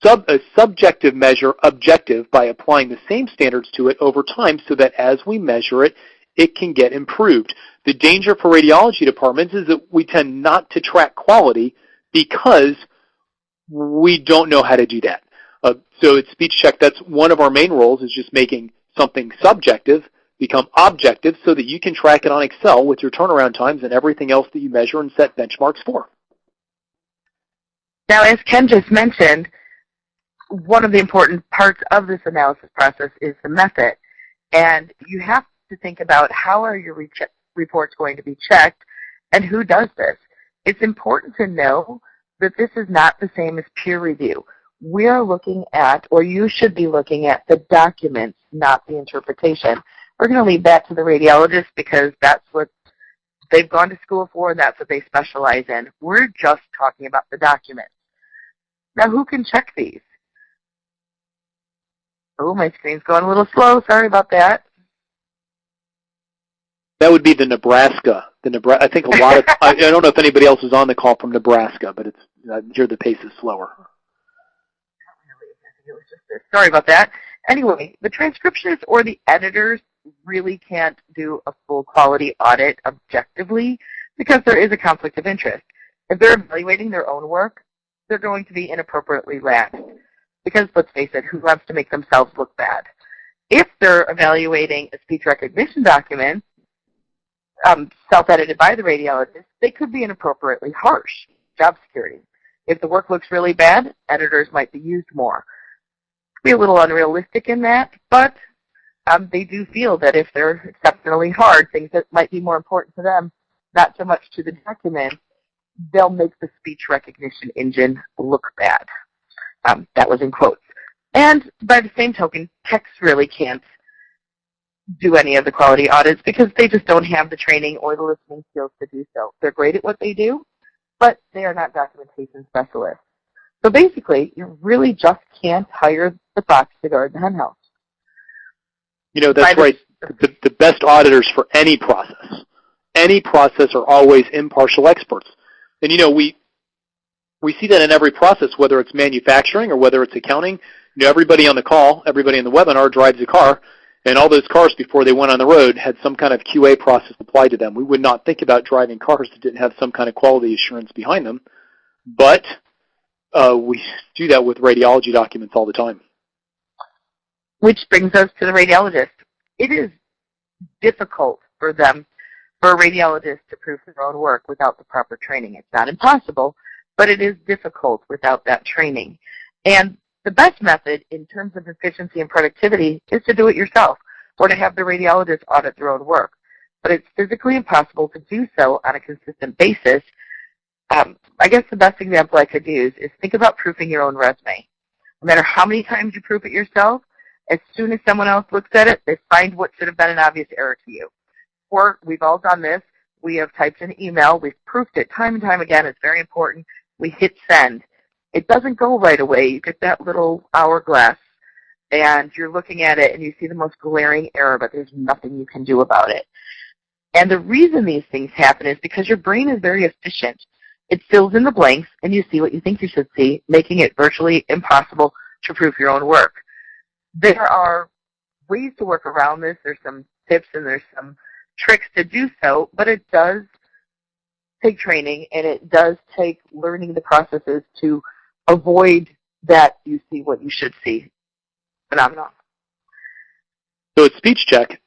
a subjective measure objective by applying the same standards to it over time so that as we measure it, it can get improved. The danger for radiology departments is that we tend not to track quality because we don't know how to do that. So at SpeechCheck, that's one of our main roles, is just making something subjective become objective so that you can track it on Excel with your turnaround times and everything else that you measure and set benchmarks for. Now, as Ken just mentioned, one of the important parts of this analysis process is the method. And you have to think about how are your reports going to be checked and who does this. It's important to know that this is not the same as peer review. We are looking at, or you should be looking at, the documents, not the interpretation. We're going to leave that to the radiologists because that's what they've gone to school for and that's what they specialize in. We're just talking about the documents. Now, who can check these? Oh, my screen's going a little slow. Sorry about that. That would be the Nebraska. I think a lot of, I don't know if anybody else is on the call from Nebraska, but it's, here the pace is slower. Sorry about that. Anyway, the transcriptionists or the editors really can't do a full quality audit objectively because there is a conflict of interest. If they're evaluating their own work, they're going to be inappropriately laxed because, let's face it, who wants to make themselves look bad? If they're evaluating a speech recognition document, self-edited by the radiologist, they could be inappropriately harsh. Job security. If the work looks really bad, editors might be used more. Be a little unrealistic in that, but they do feel that if they're exceptionally hard, things that might be more important to them, not so much to the document, they'll make the speech recognition engine look bad. That was in quotes. And by the same token, techs really can't do any of the quality audits because they just don't have the training or the listening skills to do so. They're great at what they do, but they are not documentation specialists. So basically, you really just can't hire the fox to guard the henhouse. You know, that's right. The best auditors for any process are always impartial experts. And, you know, we see that in every process, whether it's manufacturing or whether it's accounting. You know, everybody on the call, everybody in the webinar drives a car, and all those cars before they went on the road had some kind of QA process applied to them. We would not think about driving cars that didn't have some kind of quality assurance behind them, but we do that with radiology documents all the time. Which brings us to the radiologist. It is difficult for a radiologist to prove their own work without the proper training. It's not impossible, but it is difficult without that training. And the best method in terms of efficiency and productivity is to do it yourself or to have the radiologist audit their own work. But it's physically impossible to do so on a consistent basis. I guess the best example I could use is think about proofing your own resume. No matter how many times you proof it yourself, as soon as someone else looks at it, they find what should have been an obvious error to you. Or we've all done this. We have typed an email. We've proofed it time and time again. It's very important. We hit send. It doesn't go right away. You get that little hourglass, and you're looking at it, and you see the most glaring error, but there's nothing you can do about it. And the reason these things happen is because your brain is very efficient. It fills in the blanks, and you see what you think you should see, making it virtually impossible to proof your own work. There are ways to work around this. There's some tips and there's some tricks to do so, but it does take training, and it does take learning the processes to avoid that you see what you should see phenomenon. So at SpeechCheck,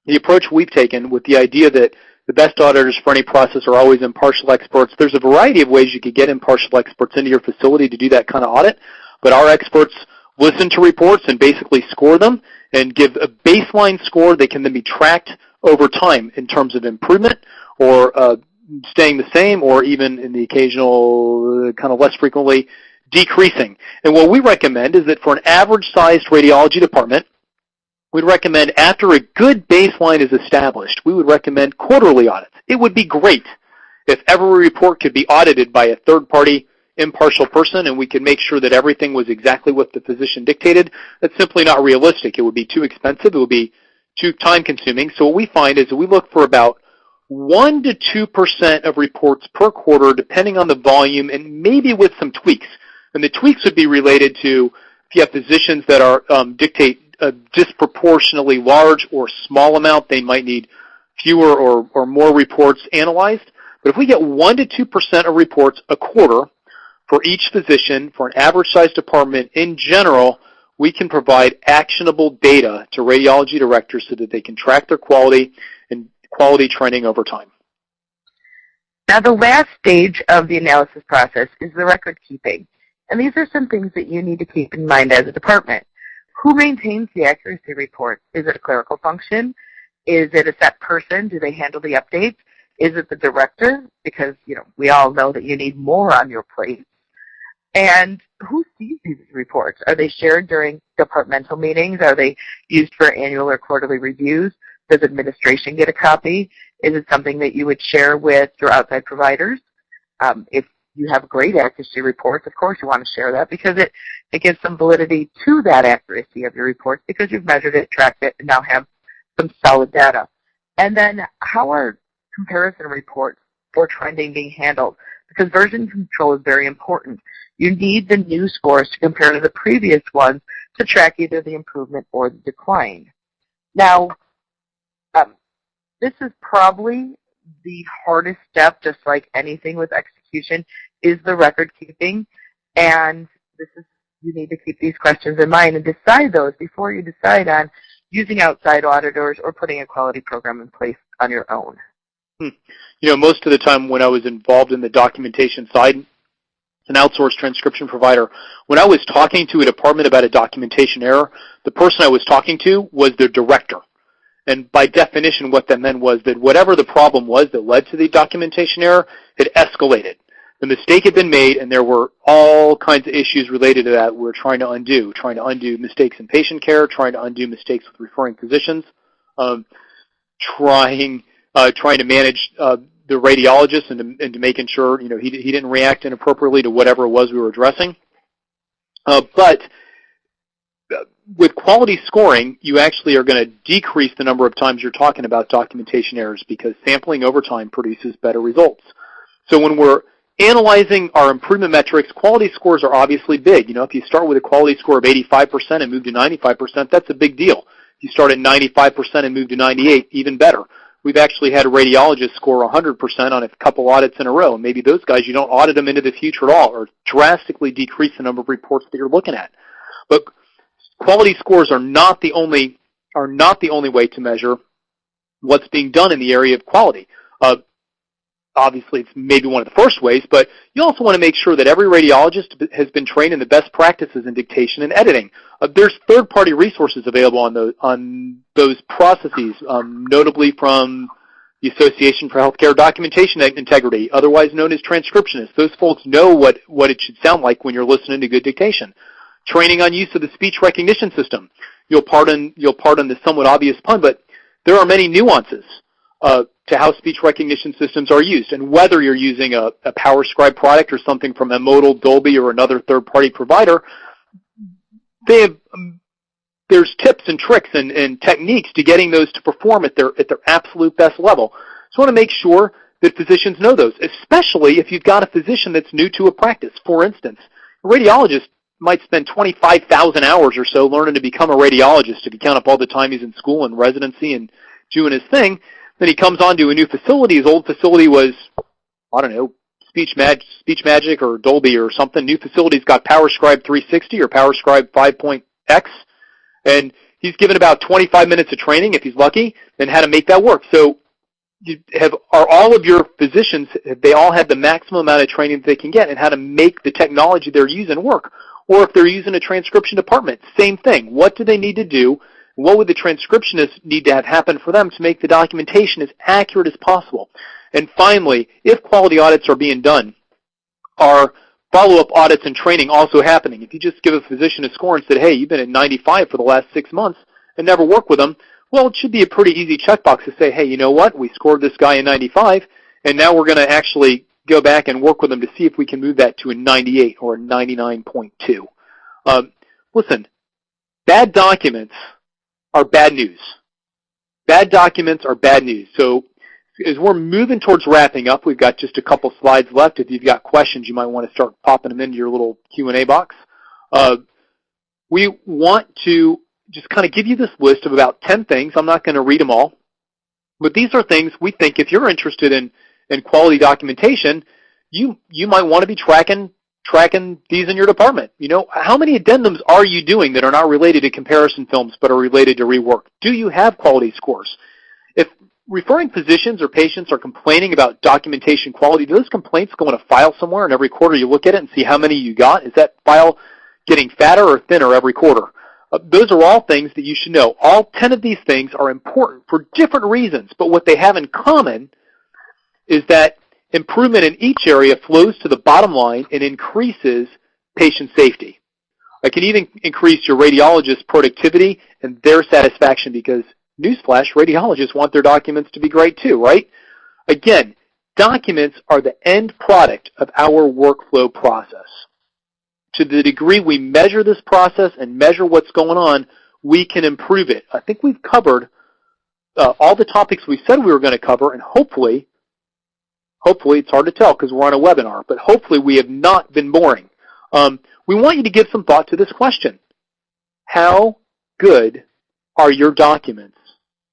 the approach we've taken with the idea that the best auditors for any process are always impartial experts, there's a variety of ways you could get impartial experts into your facility to do that kind of audit, but our experts listen to reports and basically score them and give a baseline score that can then be tracked over time in terms of improvement or staying the same, or even in the occasional, kind of less frequently, decreasing. And what we recommend is that for an average-sized radiology department, we'd recommend after a good baseline is established, we would recommend quarterly audits. It would be great if every report could be audited by a third-party impartial person and we could make sure that everything was exactly what the physician dictated. That's simply not realistic. It would be too expensive. It would be too time-consuming. So what we find is that we look for about 1 to 2% of reports per quarter, depending on the volume and maybe with some tweaks. And the tweaks would be related to if you have physicians that are dictate a disproportionately large or small amount, they might need fewer or more reports analyzed. But if we get 1 to 2% of reports a quarter for each physician, for an average-sized department in general, we can provide actionable data to radiology directors so that they can track their quality and quality trending over time. Now, the last stage of the analysis process is the record keeping. And these are some things that you need to keep in mind as a department. Who maintains the accuracy reports? Is it a clerical function? Is it a set person? Do they handle the updates? Is it the director? Because, we all know that you need more on your plate. And who sees these reports? Are they shared during departmental meetings? Are they used for annual or quarterly reviews? Does administration get a copy? Is it something that you would share with your outside providers? If you have great accuracy reports, of course you want to share that because it gives some validity to that accuracy of your reports because you've measured it, tracked it, and now have some solid data. And then how are comparison reports for trending being handled? Because version control is very important. You need the new scores to compare to the previous ones to track either the improvement or the decline. Now, this is probably the hardest step, just like anything with execution, is the record keeping. And you need to keep these questions in mind and decide those before you decide on using outside auditors or putting a quality program in place on your own. Most of the time when I was involved in the documentation side, an outsourced transcription provider, when I was talking to a department about a documentation error, the person I was talking to was their director. And by definition, what that meant was that whatever the problem was that led to the documentation error had escalated. The mistake had been made, and there were all kinds of issues related to that we're trying to undo mistakes in patient care, trying to undo mistakes with referring physicians, trying to manage the radiologist and to making sure he didn't react inappropriately to whatever it was we were addressing. But with quality scoring, you actually are going to decrease the number of times you're talking about documentation errors because sampling over time produces better results. So when we're Analyzing our improvement metrics, quality scores are obviously big. You know, if you start with a quality score of 85% and move to 95%, that's a big deal. If you start at 95% and move to 98, even better. We've actually had a radiologist score 100% on a couple audits in a row. Maybe those guys, you don't audit them into the future at all, or drastically decrease the number of reports that you're looking at. But quality scores are not the only way to measure what's being done in the area of quality. Obviously, it's maybe one of the first ways, but you also want to make sure that every radiologist has been trained in the best practices in dictation and editing. There's third-party resources available on those processes, notably from the Association for Healthcare Documentation Integrity, otherwise known as transcriptionists. Those folks know what it should sound like when you're listening to good dictation. Training on use of the speech recognition system. You'll pardon the somewhat obvious pun, but there are many nuances to how speech recognition systems are used, and whether you're using a PowerScribe product or something from Modal, Dolby, or another third-party provider, there's tips and tricks and techniques to getting those to perform at their absolute best level. So I want to make sure that physicians know those, especially if you've got a physician that's new to a practice. For instance, a radiologist might spend 25,000 hours or so learning to become a radiologist if you count up all the time he's in school and residency and doing his thing. Then he comes on to a new facility. His old facility was, I don't know, Speech Magic or Dolby or something. New facility's got PowerScribe 360 or PowerScribe 5.x, and he's given about 25 minutes of training, if he's lucky, then how to make that work. So are all of your physicians, have they all had the maximum amount of training that they can get and how to make the technology they're using work? Or if they're using a transcription department, same thing. What do they need to do? What would the transcriptionists need to have happen for them to make the documentation as accurate as possible? And finally, if quality audits are being done, are follow-up audits and training also happening? If you just give a physician a score and said, hey, you've been at 95 for the last 6 months and never work with them, well, it should be a pretty easy checkbox to say, hey, you know what? We scored this guy a 95, and now we're going to actually go back and work with them to see if we can move that to a 98 or a 99.2. Listen, bad documents are bad news. Bad documents are bad news. So as we're moving towards wrapping up, we've got just a couple slides left. If you've got questions, you might want to start popping them into your little Q&A box. We want to just kind of give you this list of about 10 things. I'm not going to read them all, but these are things we think if you're interested in quality documentation, you might want to be tracking these in your department. You know, how many addendums are you doing that are not related to comparison films but are related to rework? Do you have quality scores? If referring physicians or patients are complaining about documentation quality, do those complaints go in a file somewhere and every quarter you look at it and see how many you got? Is that file getting fatter or thinner every quarter? Those are all things that you should know. All 10 of these things are important for different reasons, but what they have in common is that improvement in each area flows to the bottom line and increases patient safety. It can even increase your radiologist's productivity and their satisfaction because, newsflash, radiologists want their documents to be great too, right? Again, documents are the end product of our workflow process. To the degree we measure this process and measure what's going on, we can improve it. I think we've covered all the topics we said we were going to cover, and hopefully it's hard to tell because we're on a webinar, but hopefully we have not been boring. We want you to give some thought to this question. How good are your documents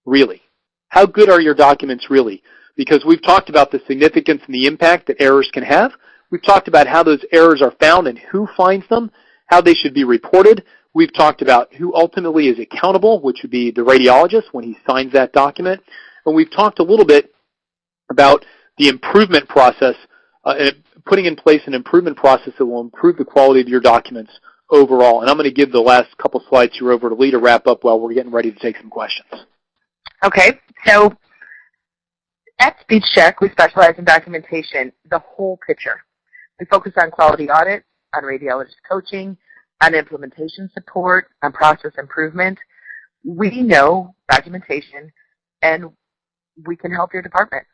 really? How good are your documents really? Because we've talked about the significance and the impact that errors can have. We've talked about how those errors are found and who finds them, how they should be reported. We've talked about who ultimately is accountable, which would be the radiologist when he signs that document. And we've talked a little bit about the improvement process, putting in place an improvement process that will improve the quality of your documents overall. And I'm going to give the last couple slides here over to Lee to wrap up while we're getting ready to take some questions. Okay, so at SpeechCheck, we specialize in documentation, the whole picture. We focus on quality audit, on radiologist coaching, on implementation support, on process improvement. We know documentation, and we can help your department.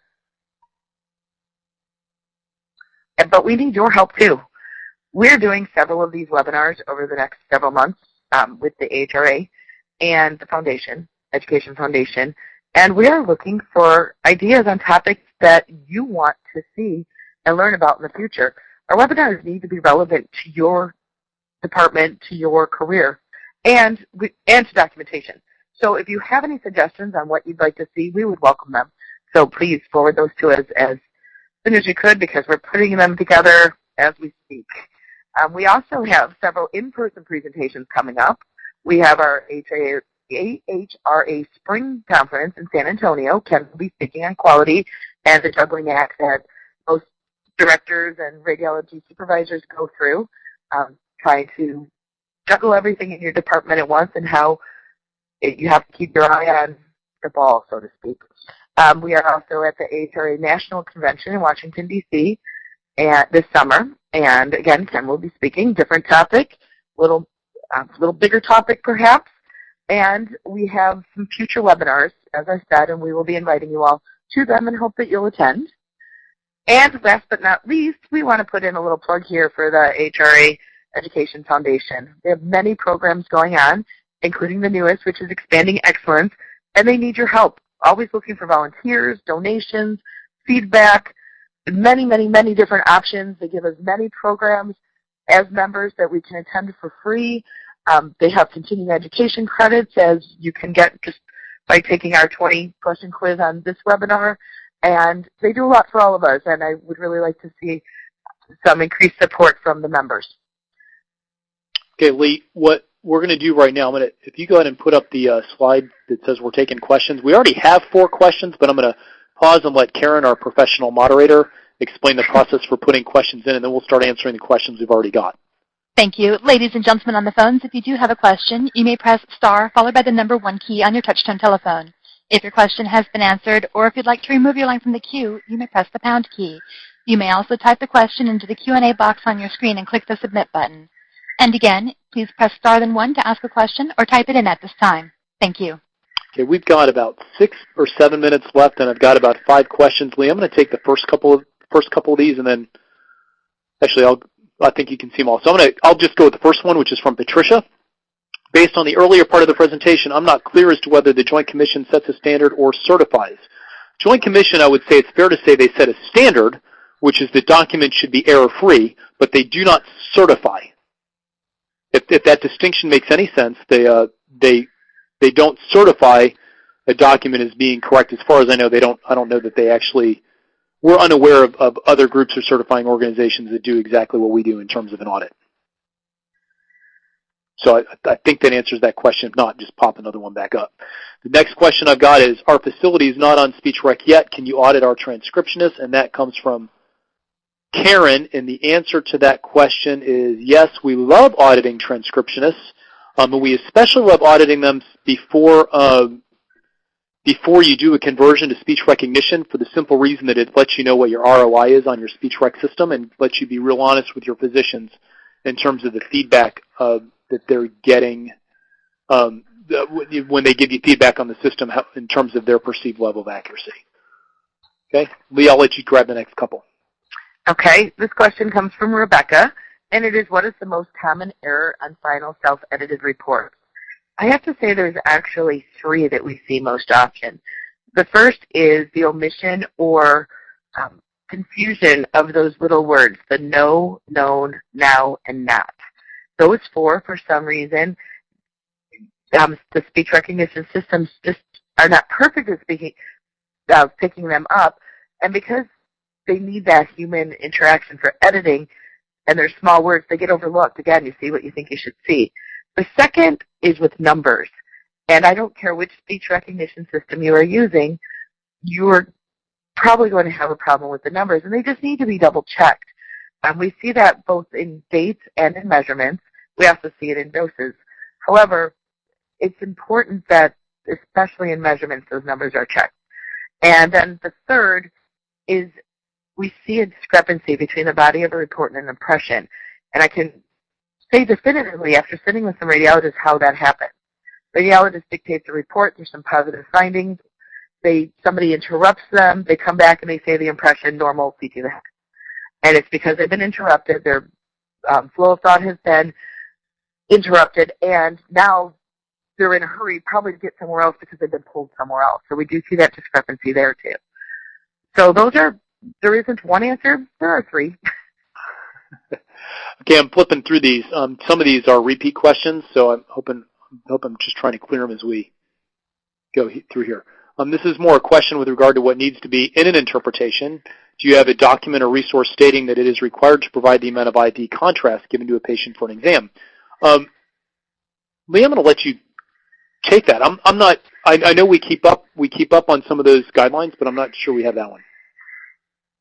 But we need your help, too. We're doing several of these webinars over the next several months with the AHRA and the Foundation, Education Foundation, and we are looking for ideas on topics that you want to see and learn about in the future. Our webinars need to be relevant to your department, to your career, and to documentation. So if you have any suggestions on what you'd like to see, we would welcome them. So please forward those to us as soon as you could, because we're putting them together as we speak. We also have several in-person presentations coming up. We have our AHRA Spring Conference in San Antonio. Ken will be speaking on quality and the juggling act that most directors and radiology supervisors go through, trying to juggle everything in your department at once and how you have to keep your eye on the ball, so to speak. We are also at the AHRA National Convention in Washington, D.C. This summer. And again, Ken will be speaking, different topic, little bigger topic perhaps. And we have some future webinars, as I said, and we will be inviting you all to them and hope that you'll attend. And last but not least, we want to put in a little plug here for the AHRA Education Foundation. They have many programs going on, including the newest, which is Expanding Excellence, and they need your help. Always looking for volunteers, donations, feedback, many, many, many different options. They give us many programs as members that we can attend for free. They have continuing education credits, as you can get just by taking our 20-question quiz on this webinar. And they do a lot for all of us, and I would really like to see some increased support from the members. Okay, Lee, what we're going to do right now, if you go ahead and put up the slide that says we're taking questions. We already have 4 questions, but I'm going to pause and let Karen, our professional moderator, explain the process for putting questions in, and then we'll start answering the questions we've already got. Thank you. Ladies and gentlemen on the phones, if you do have a question, you may press star followed by the number 1 key on your touch-tone telephone. If your question has been answered, or if you'd like to remove your line from the queue, you may press the pound key. You may also type the question into the Q&A box on your screen and click the submit button. And again, please press star then 1 to ask a question or type it in at this time. Thank you. Okay, we've got about 6 or 7 minutes left, and I've got about 5 questions. Lee, I'm going to take the first couple of these, and then actually I think you can see them all. So I'll just go with the first one, which is from Patricia. Based on the earlier part of the presentation, I'm not clear as to whether the Joint Commission sets a standard or certifies. Joint Commission, I would say it's fair to say they set a standard, which is the document should be error-free, but they do not certify. If that distinction makes any sense, they don't certify a document as being correct. As far as I know, I don't know that they actually. We're unaware of other groups or certifying organizations that do exactly what we do in terms of an audit. So I think that answers that question. If not, just pop another one back up. The next question I've got is, our facility is not on SpeechRec yet. Can you audit our transcriptionists? And that comes from Karen, and the answer to that question is yes, we love auditing transcriptionists, but we especially love auditing them before you do a conversion to speech recognition, for the simple reason that it lets you know what your ROI is on your speech rec system and lets you be real honest with your physicians in terms of the feedback that they're getting when they give you feedback on the system in terms of their perceived level of accuracy. Okay, Lee, I'll let you grab the next couple. Okay, this question comes from Rebecca, and it is, what is the most common error on final self-edited reports? I have to say there's actually 3 that we see most often. The first is the omission or confusion of those little words, the no, known, now, and not. Those 4, for some reason, the speech recognition systems just are not perfect at picking them up, and because they need that human interaction for editing, and they're small words, they get overlooked. Again, you see what you think you should see. The second is with numbers, and I don't care which speech recognition system you are using, you are probably going to have a problem with the numbers, and they just need to be double-checked. We see that both in dates and in measurements. We also see it in doses. However, it's important that, especially in measurements, those numbers are checked. And then the third is we see a discrepancy between the body of a report and an impression. And I can say definitively, after sitting with some radiologists, how that happens. Radiologist dictates a report. There's some positive findings. Somebody interrupts them. They come back and they say the impression, normal, CT the head. And it's because they've been interrupted. Their flow of thought has been interrupted, and now they're in a hurry probably to get somewhere else because they've been pulled somewhere else. So we do see that discrepancy there too. So those are There isn't one answer. There are three. Okay, I'm flipping through these. Some of these are repeat questions, so I'm just trying to clear them as we go through here. This is more a question with regard to what needs to be in an interpretation. Do you have a document or resource stating that it is required to provide the amount of IV contrast given to a patient for an exam? Lee, I'm going to let you take that. I'm not. I know we keep up on some of those guidelines, but I'm not sure we have that one.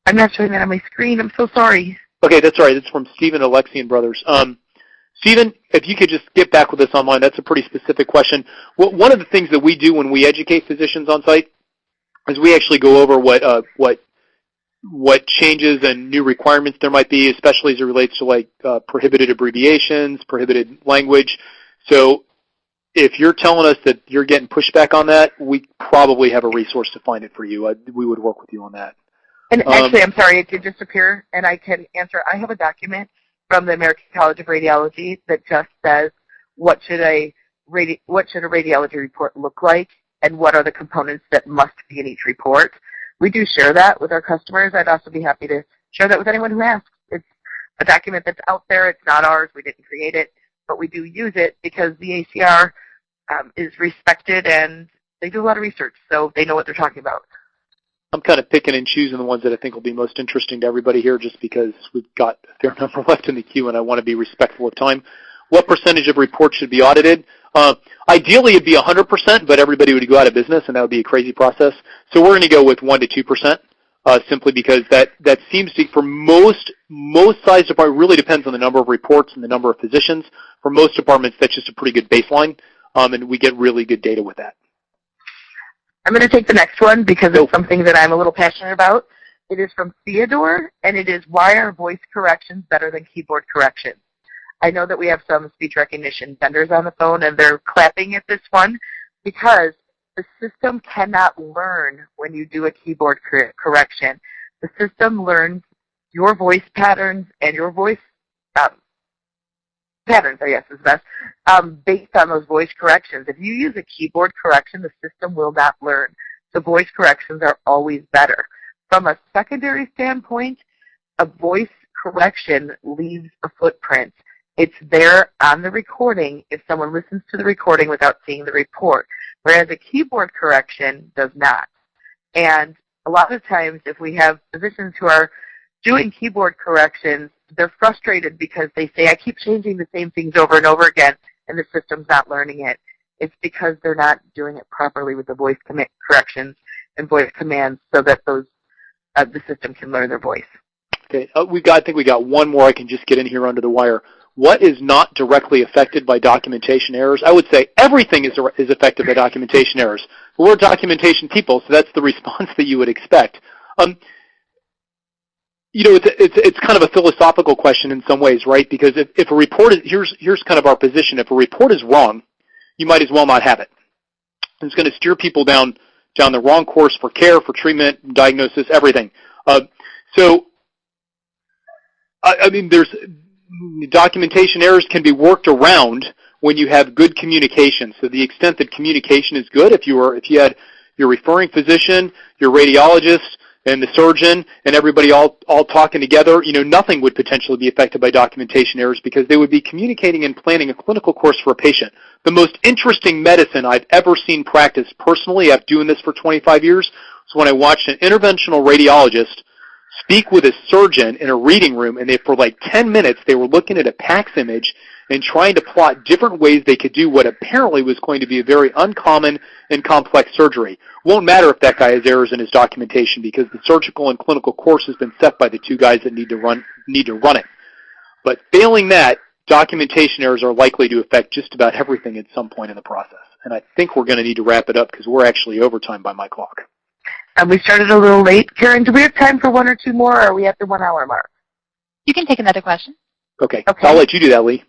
I'm not showing that on my screen. I'm so sorry. Okay, that's all right. It's from Stephen Alexian Brothers. Stephen, if you could just get back with us online, that's a pretty specific question. One of the things that we do when we educate physicians on site is we actually go over what changes and new requirements there might be, especially as it relates to like prohibited abbreviations, prohibited language. So if you're telling us that you're getting pushback on that, we probably have a resource to find it for you. We would work with you on that. And actually, I'm sorry, it did just appear, and I can answer. I have a document from the American College of Radiology that just says what should a radiology report look like, and what are the components that must be in each report. We do share that with our customers. I'd also be happy to share that with anyone who asks. It's a document that's out there. It's not ours. We didn't create it, but we do use it because the ACR is respected, and they do a lot of research, so they know what they're talking about. I'm kind of picking and choosing the ones that I think will be most interesting to everybody here just because we've got a fair number left in the queue and I want to be respectful of time. What percentage of reports should be audited? Ideally, it'd be 100%, but everybody would go out of business, and that would be a crazy process. So we're going to go with 1 to 2%, simply because that seems to, for most size departments, really depends on the number of reports and the number of physicians. For most departments, that's just a pretty good baseline, and we get really good data with that. I'm going to take the next one because it's something that I'm a little passionate about. It is from Theodore, and it is, why are voice corrections better than keyboard corrections? I know that we have some speech recognition vendors on the phone, and they're clapping at this one because the system cannot learn when you do a keyboard correction. The system learns your voice patterns and your voice patterns, I guess is best, based on those voice corrections. If you use a keyboard correction, the system will not learn. So voice corrections are always better. From a secondary standpoint, a voice correction leaves a footprint. It's there on the recording if someone listens to the recording without seeing the report, whereas a keyboard correction does not. And a lot of times if we have physicians who are doing keyboard corrections, they're frustrated because they say, I keep changing the same things over and over again, and the system's not learning it. It's because they're not doing it properly with the voice corrections and voice commands so that those the system can learn their voice. Okay, I think we got one more I can just get in here under the wire. What is not directly affected by documentation errors? I would say everything is affected by documentation errors. But we're documentation people, so that's the response that you would expect. You know, it's kind of a philosophical question in some ways, right? Because if a report is, here's kind of our position. If a report is wrong, you might as well not have it. It's going to steer people down the wrong course for care, for treatment, diagnosis, everything. So, I mean, there's documentation errors can be worked around when you have good communication. So the extent that communication is good, if you had your referring physician, your radiologist, and the surgeon, and everybody all talking together, you know, nothing would potentially be affected by documentation errors because they would be communicating and planning a clinical course for a patient. The most interesting medicine I've ever seen practiced personally, I've been doing this for 25 years, was when I watched an interventional radiologist speak with a surgeon in a reading room, and for like 10 minutes they were looking at a PACS image and trying to plot different ways they could do what apparently was going to be a very uncommon and complex surgery. Won't matter if that guy has errors in his documentation because the surgical and clinical course has been set by the two guys that need to run it. But failing that, documentation errors are likely to affect just about everything at some point in the process. And I think we're going to need to wrap it up because we're actually overtime by my clock. We started a little late. Karen, do we have time for one or two more, or are we at the 1 hour mark? You can take another question. Okay. I'll let you do that, Lee.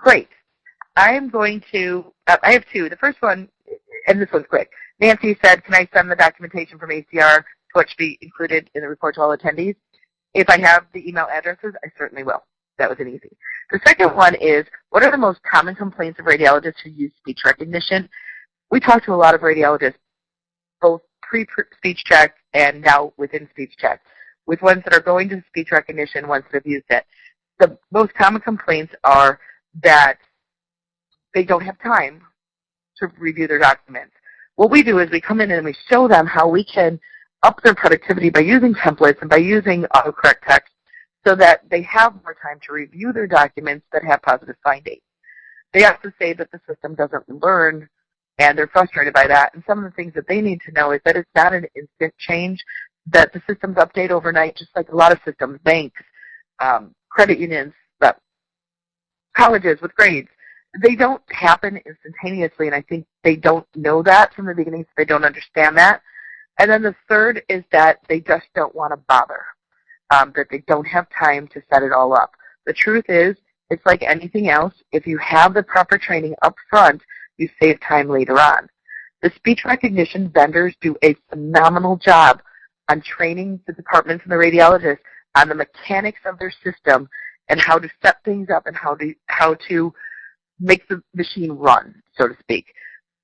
Great. I am going to, I have two. The first one, and this one's quick. Nancy said, can I send the documentation from ACR to what should be included in the report to all attendees? If I have the email addresses, I certainly will. That was an easy. The second one is, what are the most common complaints of radiologists who use speech recognition? We talk to a lot of radiologists, both pre-SpeechCheck and now within SpeechCheck. with ones that are going to speech recognition, ones that have used it. The most common complaints are that they don't have time to review their documents. What we do is we come in and we show them how we can up their productivity by using templates and by using autocorrect text so that they have more time to review their documents that have positive findings. They also say that the system doesn't learn, and they're frustrated by that. And some of the things that they need to know is that it's not an instant change, that the systems update overnight, just like a lot of systems, banks, credit unions, colleges with grades. They don't happen instantaneously, and I think they don't know that from the beginning, so they don't understand that. And then the third is that they just don't want to bother, that they don't have time to set it all up. The truth is, it's like anything else. If you have the proper training up front, you save time later on. The speech recognition vendors do a phenomenal job on training the departments and the radiologists on the mechanics of their system and how to set things up and how to make the machine run, so to speak.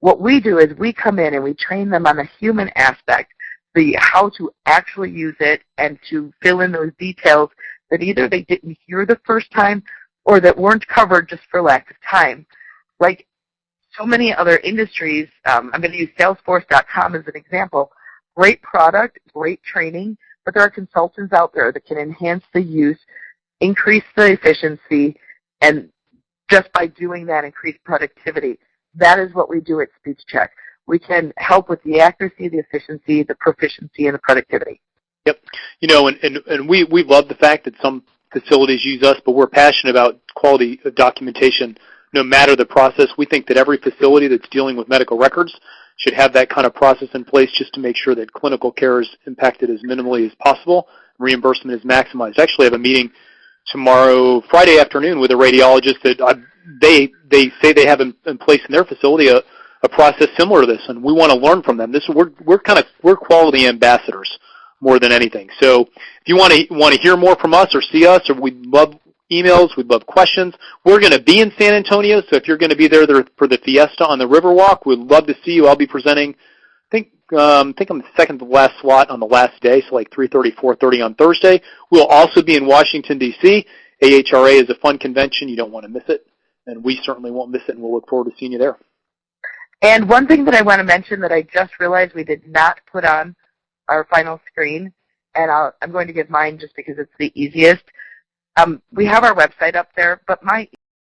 What we do is we come in and we train them on the human aspect, the how to actually use it and to fill in those details that either they didn't hear the first time or that weren't covered just for lack of time. Like so many other industries, I'm going to use Salesforce.com as an example. Great product, great training, but there are consultants out there that can enhance the use, increase the efficiency, and just by doing that, increase productivity. That is what we do at SpeechCheck. We can help with the accuracy, the efficiency, the proficiency, and the productivity. Yep. You know, and we love the fact that some facilities use us, but we're passionate about quality of documentation no matter the process. We think that every facility that's dealing with medical records should have that kind of process in place just to make sure that clinical care is impacted as minimally as possible, reimbursement is maximized. I actually have a meeting tomorrow, Friday afternoon, with a radiologist that they say they have in place in their facility a process similar to this, and we want to learn from them. We're quality ambassadors more than anything. So if you want to hear more from us or see us, or we'd love emails, we'd love questions. We're going to be in San Antonio, so if you're going to be there for the Fiesta on the Riverwalk, we'd love to see you. I'll be presenting, I think I'm the second to last slot on the last day, so like 3:30, 4:30 on Thursday. We'll also be in Washington, D.C. AHRA is a fun convention. You don't want to miss it, and we certainly won't miss it, and we'll look forward to seeing you there. And one thing that I want to mention that I just realized we did not put on our final screen, and I'm going to give mine just because it's the easiest. We have our website up there, but my